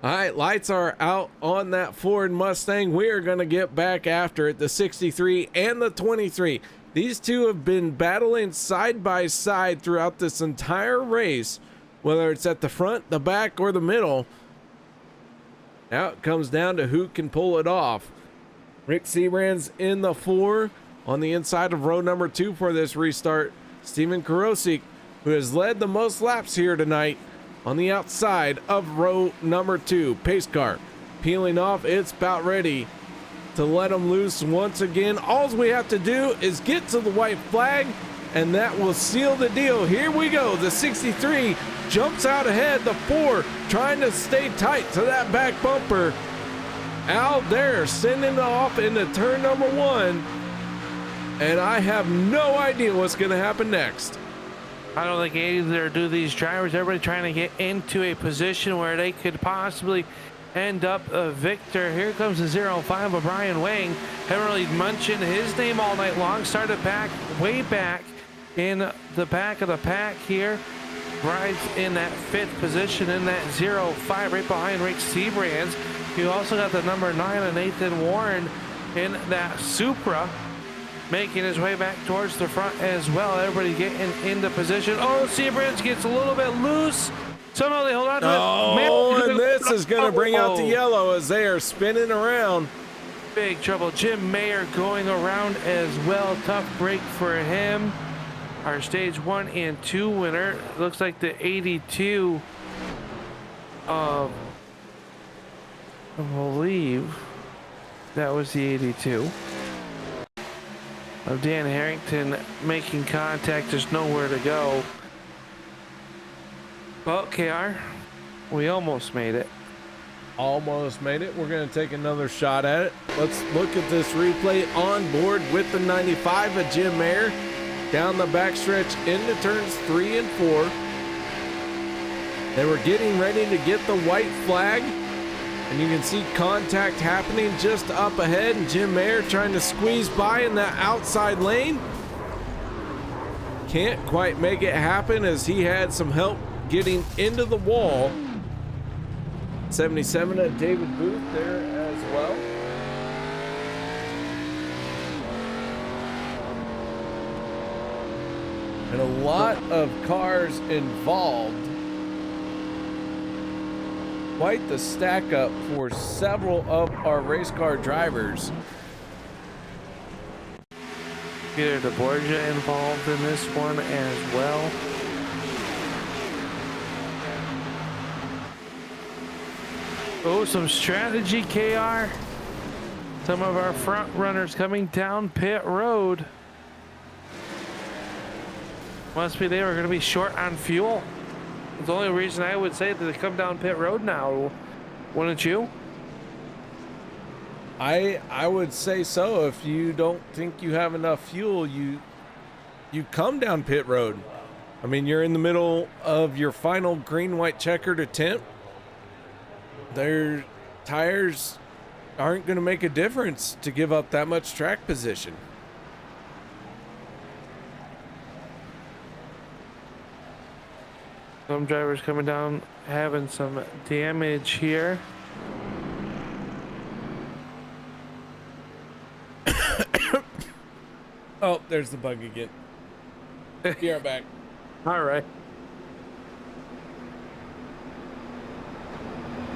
right, lights are out on that Ford Mustang. We are going to get back after it, the 63 and the 23. These two have been battling side by side throughout this entire race, whether it's at the front, the back, or the middle. Now it comes down to who can pull it off. Rick Sebrand's in the 4 on the inside of row number 2 for this restart. Steven Karosik, who has led the most laps here tonight, on the outside of row number 2. Pace car peeling off. It's about ready to let them loose once again. All we have to do is get to the white flag, and that will seal the deal. Here we go. The 63 jumps out ahead. The 4 trying to stay tight to that back bumper. Out there sending it off into turn number 1, and I have no idea what's going to happen next. I don't think either do these drivers. Everybody trying to get into a position where they could possibly end up a victor. Here comes the 05 of Brian Wang. Haven't really mentioned his name all night long. Started back, way back in the back of the pack here. Rides in that 5th position in that 05 right behind Rick Sebrand's. You also got the number 9 of Nathan Warren in that Supra, making his way back towards the front as well. Everybody getting into position. Oh, Sebrand's gets a little bit loose. Somehow they hold on to it. Oh, and this is going to bring out the yellow as they are spinning around. Big trouble. Jim Mayer going around as well. Tough break for him. Our stage 1 and 2 winner. Looks like the 82 of, I believe that was the 82 of Dan Harrington making contact. There's nowhere to go. Well, KR, we almost made it. Almost made it. We're going to take another shot at it. Let's look at this replay on board with the 95 of Jim Mayer down the backstretch into turns 3 and 4. They were getting ready to get the white flag, and you can see contact happening just up ahead, and Jim Mayer trying to squeeze by in that outside lane. Can't quite make it happen as he had some help getting into the wall. 77 at David Booth there as well. And a lot of cars involved. Quite the stack up for several of our race car drivers. Peter DeBorgia involved in this one as well. Oh, some strategy, KR. Some of our front runners coming down pit road. Must be they were going to be short on fuel. It's the only reason I would say that they come down pit road now. Wouldn't you? I would say so. If you don't think you have enough fuel, you come down pit road. I mean, you're in the middle of your final green-white checkered attempt. Their tires aren't going to make a difference to give up that much track position. Some drivers coming down having some damage here. Oh, there's the bug again. Be right back. All right.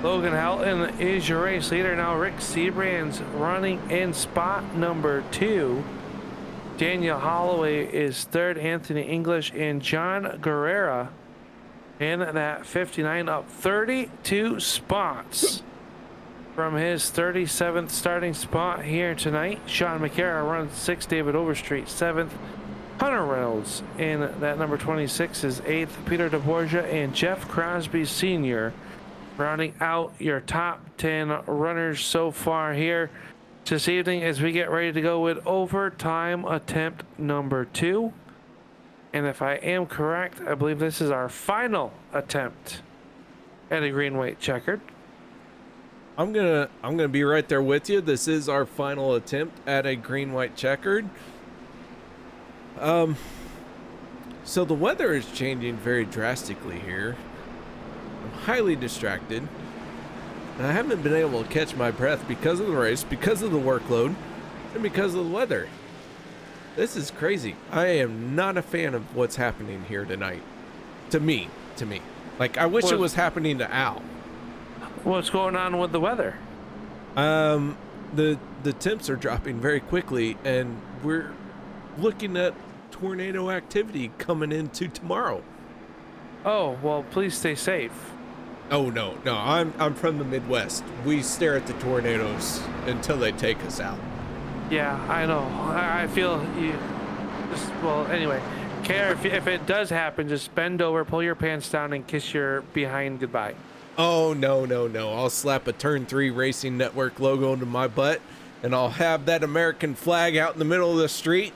Logan Helton is your race leader now. Rick Sebrand's running in spot number 2. Daniel Holloway is third. Anthony English and John Guerrera in that 59, up 32 spots from his 37th starting spot here tonight. Sean McCara runs 6th. David Overstreet 7th. Hunter Reynolds in that number 26 is 8th. Peter DeBorgia and Jeff Crosby Sr. rounding out your top 10 runners so far here this evening as we get ready to go with overtime attempt number 2. And if I am correct, I believe this is our final attempt at a green-white checkered. I'm gonna be right there with you. This is our final attempt at a green-white checkered. So the weather is changing very drastically here. I'm highly distracted, and I haven't been able to catch my breath because of the race, because of the workload, and because of the weather. This is crazy. I am not a fan of what's happening here tonight. To me. Like, I wish it was happening to Al. What's going on with the weather? The temps are dropping very quickly, and we're looking at tornado activity coming into tomorrow. Oh, well, please stay safe. Oh no, I'm from the Midwest. We stare at the tornadoes until they take us out. Yeah, I know. I feel you. Well, anyway, KR, if it does happen, just bend over, pull your pants down, and kiss your behind goodbye. Oh no. I'll slap a Turn 3 Racing Network logo into my butt, and I'll have that American flag out in the middle of the street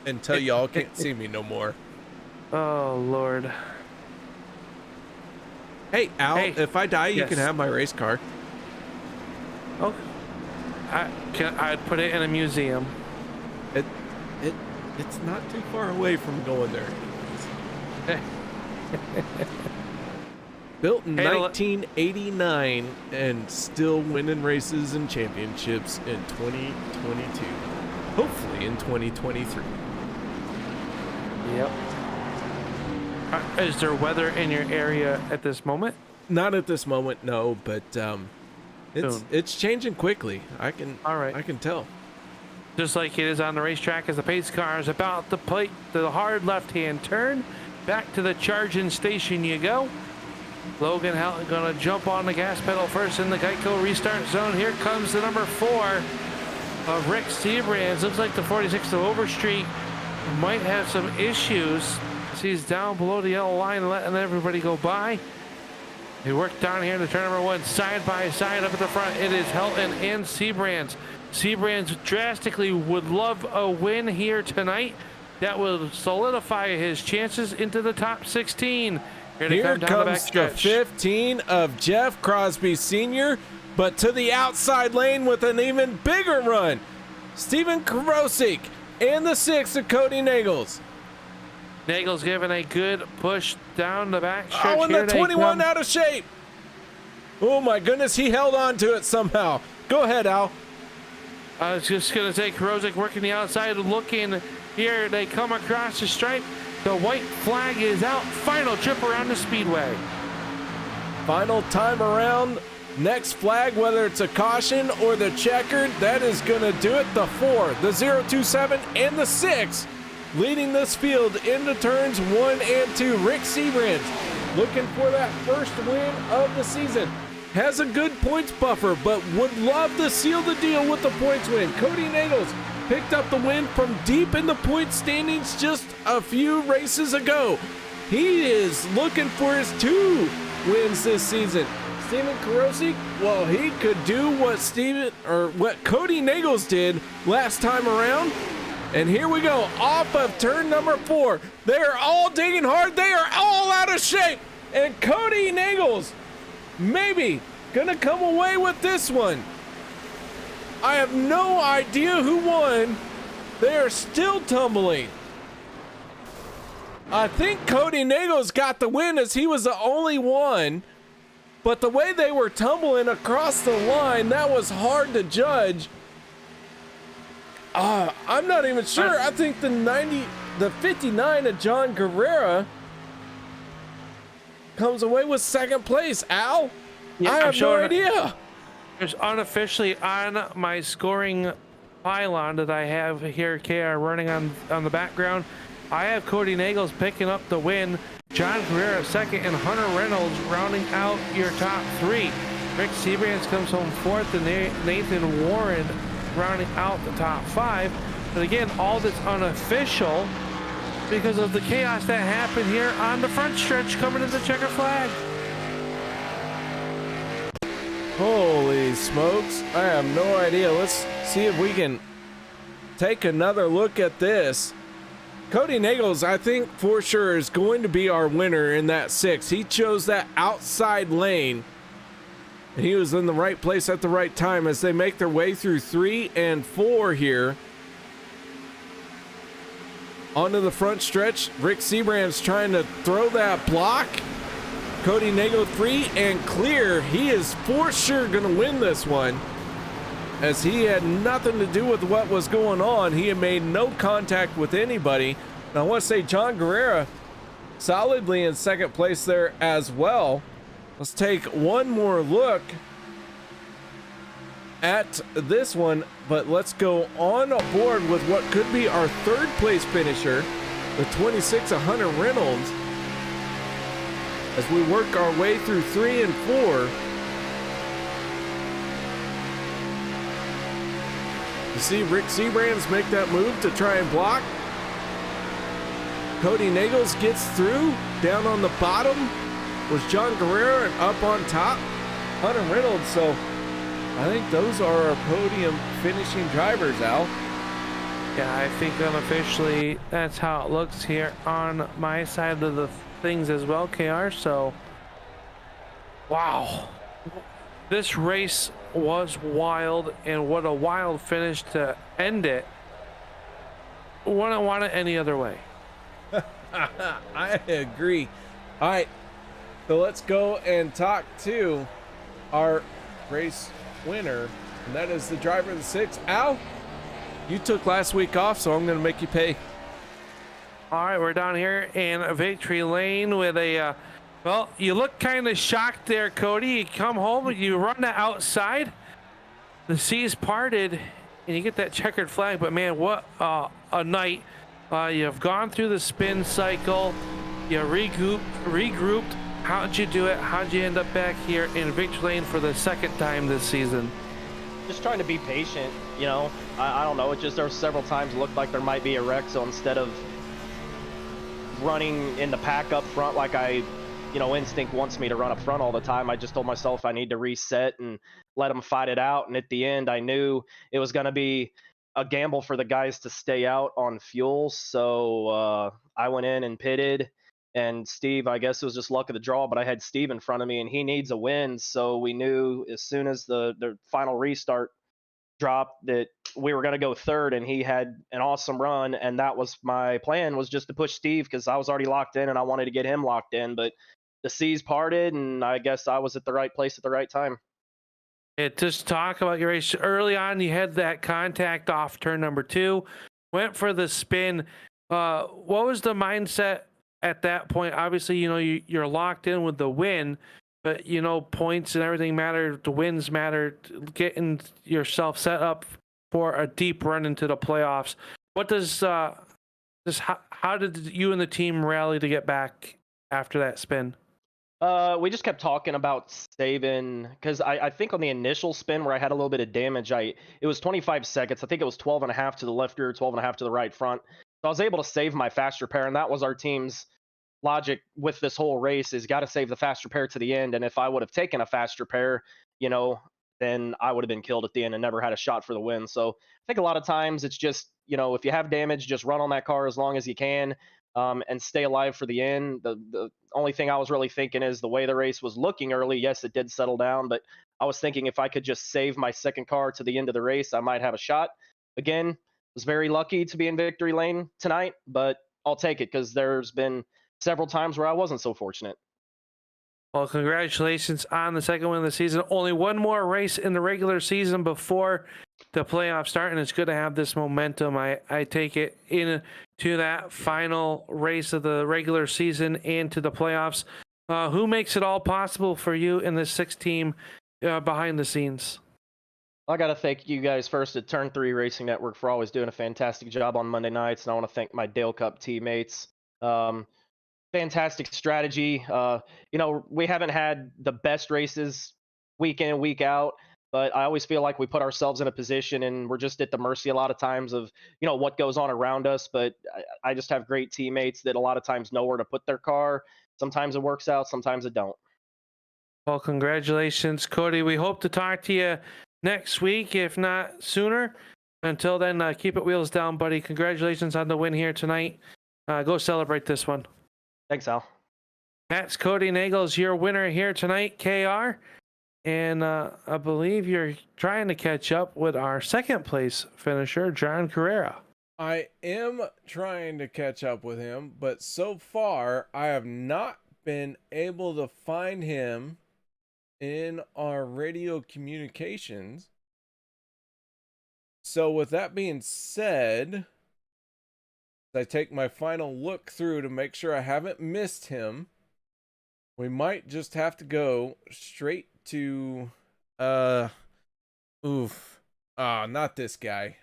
until y'all can't see me no more. Oh Lord. Hey Al, if I die, you yes. can have my race car. Oh, I'd put it in a museum. It's not too far away from going there. Built in 1989 and still winning races and championships in 2022. Hopefully in 2023. Yep. Is there weather in your area at this moment? Not at this moment, no, but it's changing quickly. I can tell. Just like it is on the racetrack as the pace car is about to plate the hard left-hand turn. Back to the charging station you go. Logan Helton gonna jump on the gas pedal first in the Geico restart zone. Here comes the number 4 of Rick Sebrand. Looks like the 46 of Overstreet might have some issues. He's down below the yellow line, letting everybody go by. They work down here in the turn number 1, side by side up at the front. It is Helton and Sebrand. Sebrand drastically would love a win here tonight. That will solidify his chances into the top 16. Here comes the 15 of Jeff Crosby Sr., but to the outside lane with an even bigger run. Steven Karosik and the 6 of Cody Nagels. Nagels giving a good push down the back stretch. Oh, and the 21 out of shape. Oh my goodness, he held on to it somehow. Go ahead, Al. I was just going to say Karosik working the outside, looking here. They come across the stripe. The white flag is out. Final trip around the speedway. Final time around. Next flag, whether it's a caution or the checkered, that is going to do it. The 4, the 027, and the 6 leading this field into turns 1 and 2. Rick Sebrand looking for that first win of the season. has a good points buffer, but would love to seal the deal with the points win. Cody Nagels picked up the win from deep in the point standings just a few races ago. He is looking for his 2 wins this season. Steven Karosik, well, he could do what Cody Nagels did last time around. And here we go, off of turn number 4. They are all digging hard. They are all out of shape. And Cody Nagels maybe gonna come away with this one. I have no idea who won. They are still tumbling. I think Cody Nagels got the win as he was the only one. But the way they were tumbling across the line, that was hard to judge. I'm not even sure. I think the 59 of John Guerrera comes away with second place. Al? Yeah, I have no idea. There's unofficially on my scoring pylon that I have here, KR, running on the background. I have Cody Nagels picking up the win, John Guerrera second, and Hunter Reynolds rounding out your top 3. Rick Seabrands comes home 4th, and Nathan Warren rounding out the top 5. But again, all that's unofficial because of the chaos that happened here on the front stretch coming into the checker flag. Holy smokes. I have no idea. Let's see if we can take another look at this. Cody Nagels, I think for sure, is going to be our winner in that 6. He chose that outside lane. He was in the right place at the right time as they make their way through 3 and 4 here. Onto the front stretch. Rick Seabrand's trying to throw that block. Cody Nagels free and clear. He is for sure going to win this one, as he had nothing to do with what was going on. He had made no contact with anybody. Now, I want to say John Guerrera solidly in second place there as well. Let's take one more look at this one, but let's go on board with what could be our third place finisher, the 26 of Hunter Reynolds, as we work our way through 3 and 4. You see Rick Seabrands make that move to try and block. Cody Nagels gets through. Down on the bottom was John Guerrera, and up on top, Hunter Reynolds. So I think those are our podium finishing drivers, Al. Yeah, I think unofficially that's how it looks here on my side of the things as well, KR. So, wow. This race was wild, and what a wild finish to end it. Wouldn't want it any other way. I agree. All right, so let's go and talk to our race winner, and that is the driver of the 6. Al, you took last week off, so I'm going to make you pay. All right, we're down here in victory lane with a well, you look kind of shocked there, Cody. You come home, you run the outside, the seas parted, and you get that checkered flag. But man, what a night. You've gone through the spin cycle, you regrouped. How'd you do it? How'd you end up back here in victory lane for the second time this season? Just trying to be patient, you know. I don't know, it just, there were several times it looked like there might be a wreck, so instead of running in the pack up front like instinct wants me to run up front all the time, I just told myself I need to reset and let them fight it out. And at the end, I knew it was going to be a gamble for the guys to stay out on fuel. So I went in and pitted. And Steve, I guess it was just luck of the draw, but I had Steve in front of me and he needs a win. So we knew as soon as the final restart dropped that we were going to go third, and he had an awesome run. And that was my plan, was just to push Steve because I was already locked in and I wanted to get him locked in. But the seas parted, and I guess I was at the right place at the right time. Just talk about your race. Early on, you had that contact off turn number 2, went for the spin. What was the mindset at that point? Obviously, you're locked in with the win, but points and everything matter. The wins matter. Getting yourself set up for a deep run into the playoffs. What does how did you and the team rally to get back after that spin? We just kept talking about saving because I think on the initial spin where I had a little bit of damage, it was 25 seconds. I think it was 12 and a half to the left rear, 12 and a half to the right front. So I was able to save my fast repair, and that was our team's logic with this whole race is got to save the fast repair to the end. And if I would have taken a fast repair, then I would have been killed at the end and never had a shot for the win. So I think a lot of times it's just, if you have damage, just run on that car as long as you can. And stay alive for the end. The only thing I was really thinking is the way the race was looking early. Yes, it did settle down, but I was thinking if I could just save my second car to the end of the race, I might have a shot. Again, was very lucky to be in victory lane tonight, but I'll take it because there's been several times where I wasn't so fortunate. Well, congratulations on the second win of the season. Only one more race in the regular season before the playoffs start, and it's good to have this momentum. I take it into that final race of the regular season and to the playoffs. Who makes it all possible for you in this 6 team behind the scenes? I got to thank you guys first at Turn 3 Racing Network for always doing a fantastic job on Monday nights, and I want to thank my Dale Cup teammates. Fantastic strategy. We haven't had the best races week in and week out, but I always feel like we put ourselves in a position and we're just at the mercy a lot of times of, what goes on around us. But I just have great teammates that a lot of times know where to put their car. Sometimes it works out, sometimes it don't. Well, congratulations, Cody. We hope to talk to you next week, if not sooner. Until then, keep it wheels down, buddy. Congratulations on the win here tonight. Go celebrate this one. Thanks, Al. That's Cody Nagel's your winner here tonight, KR. And I believe you're trying to catch up with our second place finisher, John Carrera. I am trying to catch up with him, but so far I have not been able to find him in our radio communications. So with that being said, I take my final look through to make sure I haven't missed him. We might just have to go straight to not this guy.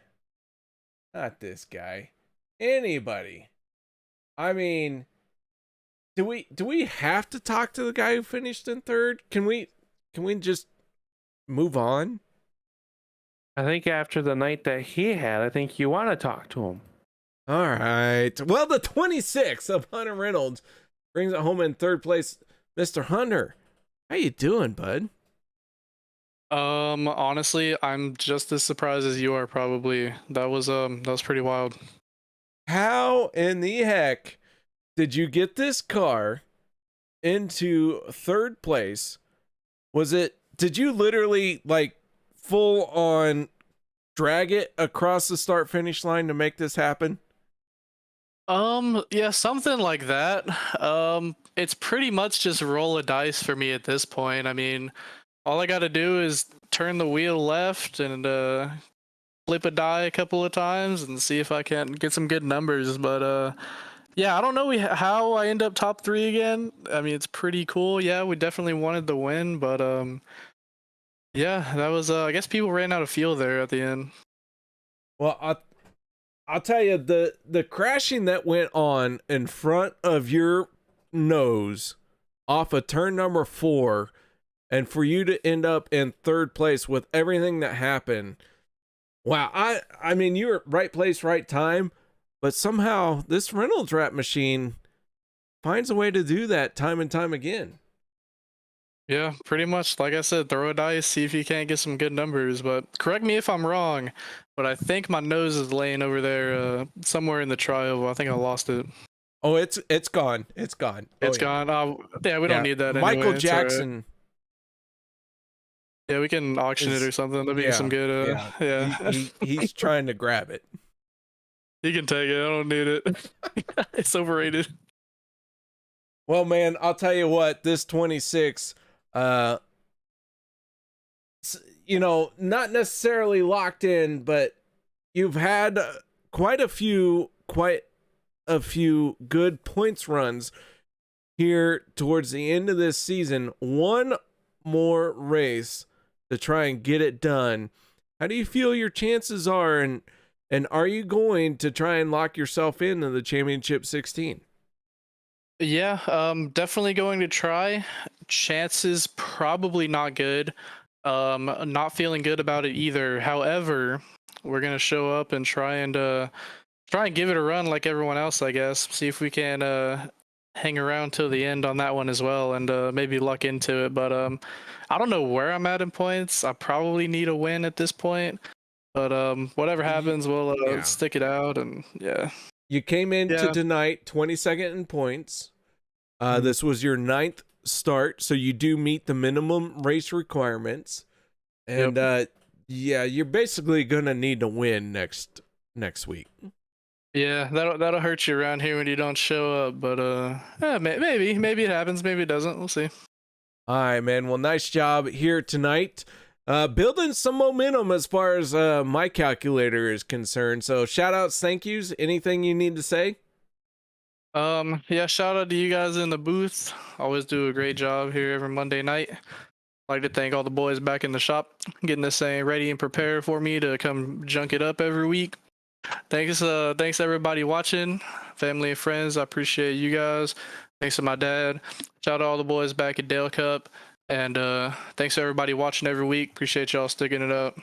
Not this guy. Anybody. I mean, do we have to talk to the guy who finished in third? Can we just move on? I think after the night that he had, I think you want to talk to him. All right. Well, the 26 of Hunter Reynolds brings it home in third place. Mr. Hunter, how you doing, bud? Honestly, I'm just as surprised as you are probably. That was pretty wild. How in the heck did you get this car into third place? Did you literally full on drag it across the start finish line to make this happen? Yeah, something like that. It's pretty much just roll a dice for me at this point. I mean, all I gotta do is turn the wheel left and flip a die a couple of times and see if I can get some good numbers. But yeah, I don't know how I end up top 3 again. I mean, it's pretty cool. Yeah, we definitely wanted the win, but yeah, that was I guess people ran out of fuel there at the end. Well, I'll tell you, the crashing that went on in front of your nose off of turn number 4, and for you to end up in third place with everything that happened. Wow, I mean, you were right place, right time, but somehow this Reynolds Wrap machine finds a way to do that time and time again. Yeah, pretty much. Like I said, throw a dice, see if you can't get some good numbers. But correct me if I'm wrong, but I think my nose is laying over there somewhere in the trial. I think I lost it. Oh, it's gone. It's gone. It's gone. Yeah, we don't need that anyway. Michael Jackson. Right. Yeah, we can auction it or something. That'd be some good. Yeah. He's trying to grab it. He can take it. I don't need it. It's overrated. Well, man, I'll tell you what. This 26. Not necessarily locked in, but you've had quite a few good points runs here towards the end of this season. One more race to try and get it done. How do you feel your chances are, and are you going to try and lock yourself into the championship 16? Yeah, definitely going to try. Chances probably not good. Not feeling good about it either. However, we're gonna show up and try and give it a run like everyone else, I guess. See if we can hang around till the end on that one as well, and maybe luck into it. But I don't know where I'm at in points. I probably need a win at this point. But whatever happens, we'll stick it out, and yeah. You came into tonight 22nd in points. This was your 9th start, so you do meet the minimum race requirements. And yeah, you're basically gonna need to win next week. Yeah, that'll hurt you around here when you don't show up. But maybe it happens, maybe it doesn't. We'll see. All right, man. Well, nice job here tonight. Building some momentum as far as my calculator is concerned. So shout outs, thank yous. Anything you need to say? Yeah, shout out to you guys in the booth. Always do a great job here every Monday night. I'd like to thank all the boys back in the shop, getting this thing ready and prepared for me to come junk it up every week. Thanks everybody watching, family and friends. I appreciate you guys. Thanks to my dad. Shout out to all the boys back at Dale Cup. And thanks to everybody watching every week. Appreciate y'all sticking it up.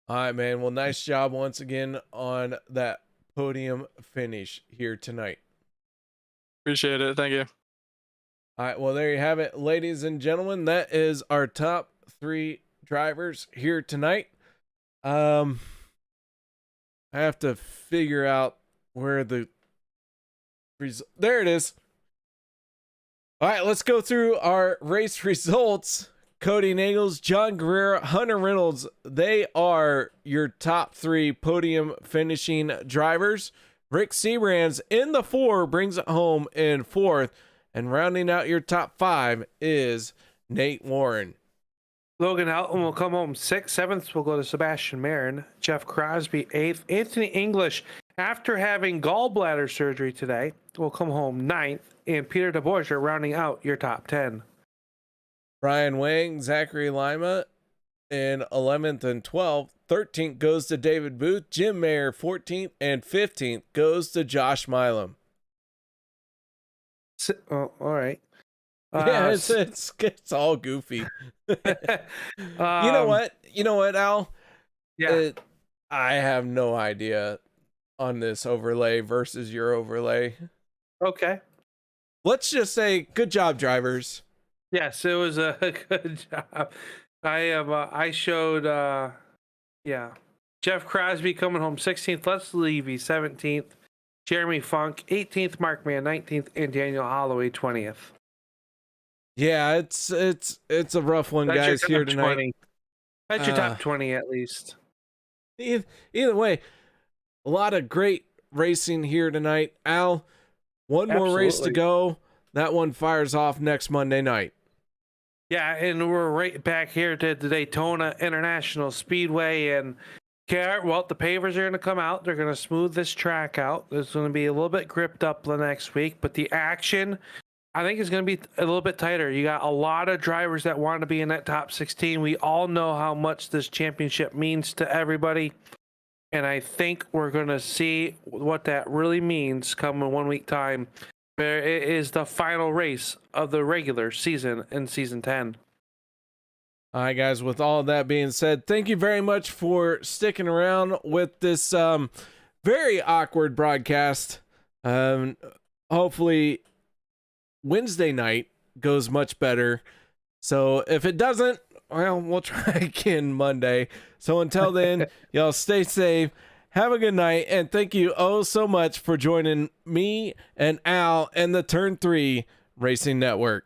All right, man. Well, nice job once again on that podium finish here tonight. Appreciate it. Thank you. All right. Well, there you have it, ladies and gentlemen. That is our top 3 drivers here tonight. I have to figure out where the there it is. All right, let's go through our race results. Cody Nagels, John Guerrero, Hunter Reynolds, they are your top 3 podium finishing drivers. Rick Seabrands in the 4 brings it home in 4th. And rounding out your top 5 is Nate Warren. Logan Helton will come home 6th. 7th will go to Sebastian Marin. Jeff Crosby 8th. Anthony English, after having gallbladder surgery today, will come home 9th. And Peter DeBorger rounding out your top 10. Brian Wang, Zachary Lima in 11th and 12th. 13th goes to David Booth. Jim Mayer 14th and 15th goes to Josh Milam. All right. Yeah, it's all goofy. You know what, Al? Yeah. I have no idea on this overlay versus your overlay. Okay. Let's just say good job, drivers. Yes, it was a good job. I showed Jeff Crosby coming home 16th, Les Levy 17th, Jeremy Funk 18th, Mark Mann 19th, and Daniel Holloway 20th. Yeah, it's a rough one, That's guys, here tonight. 20. That's your top 20 at least. Either way, a lot of great racing here tonight. Al, one more race to go. That one fires off next Monday night. Yeah, and we're right back here to the Daytona International Speedway, and the pavers are going to come out. They're going to smooth this track out. It's going to be a little bit gripped up the next week, but the action, I think, is going to be a little bit tighter. You got a lot of drivers that want to be in that top 16. We all know how much this championship means to everybody, and I think we're going to see what that really means come in 1 week time. It is the final race of the regular season in season 10. All right, guys, with all of that being said, thank you very much for sticking around with this very awkward broadcast. Hopefully Wednesday night goes much better. So if it doesn't, well, we'll try again Monday. So until then, y'all stay safe. Have a good night, and thank you so much for joining me and Al and the Turn 3 Racing Network.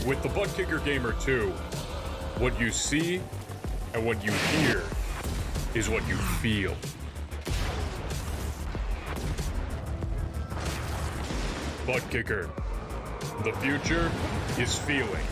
With the Butt Kicker Gamer 2, what you see and what you hear is what you feel. Butt Kicker. The future is feeling.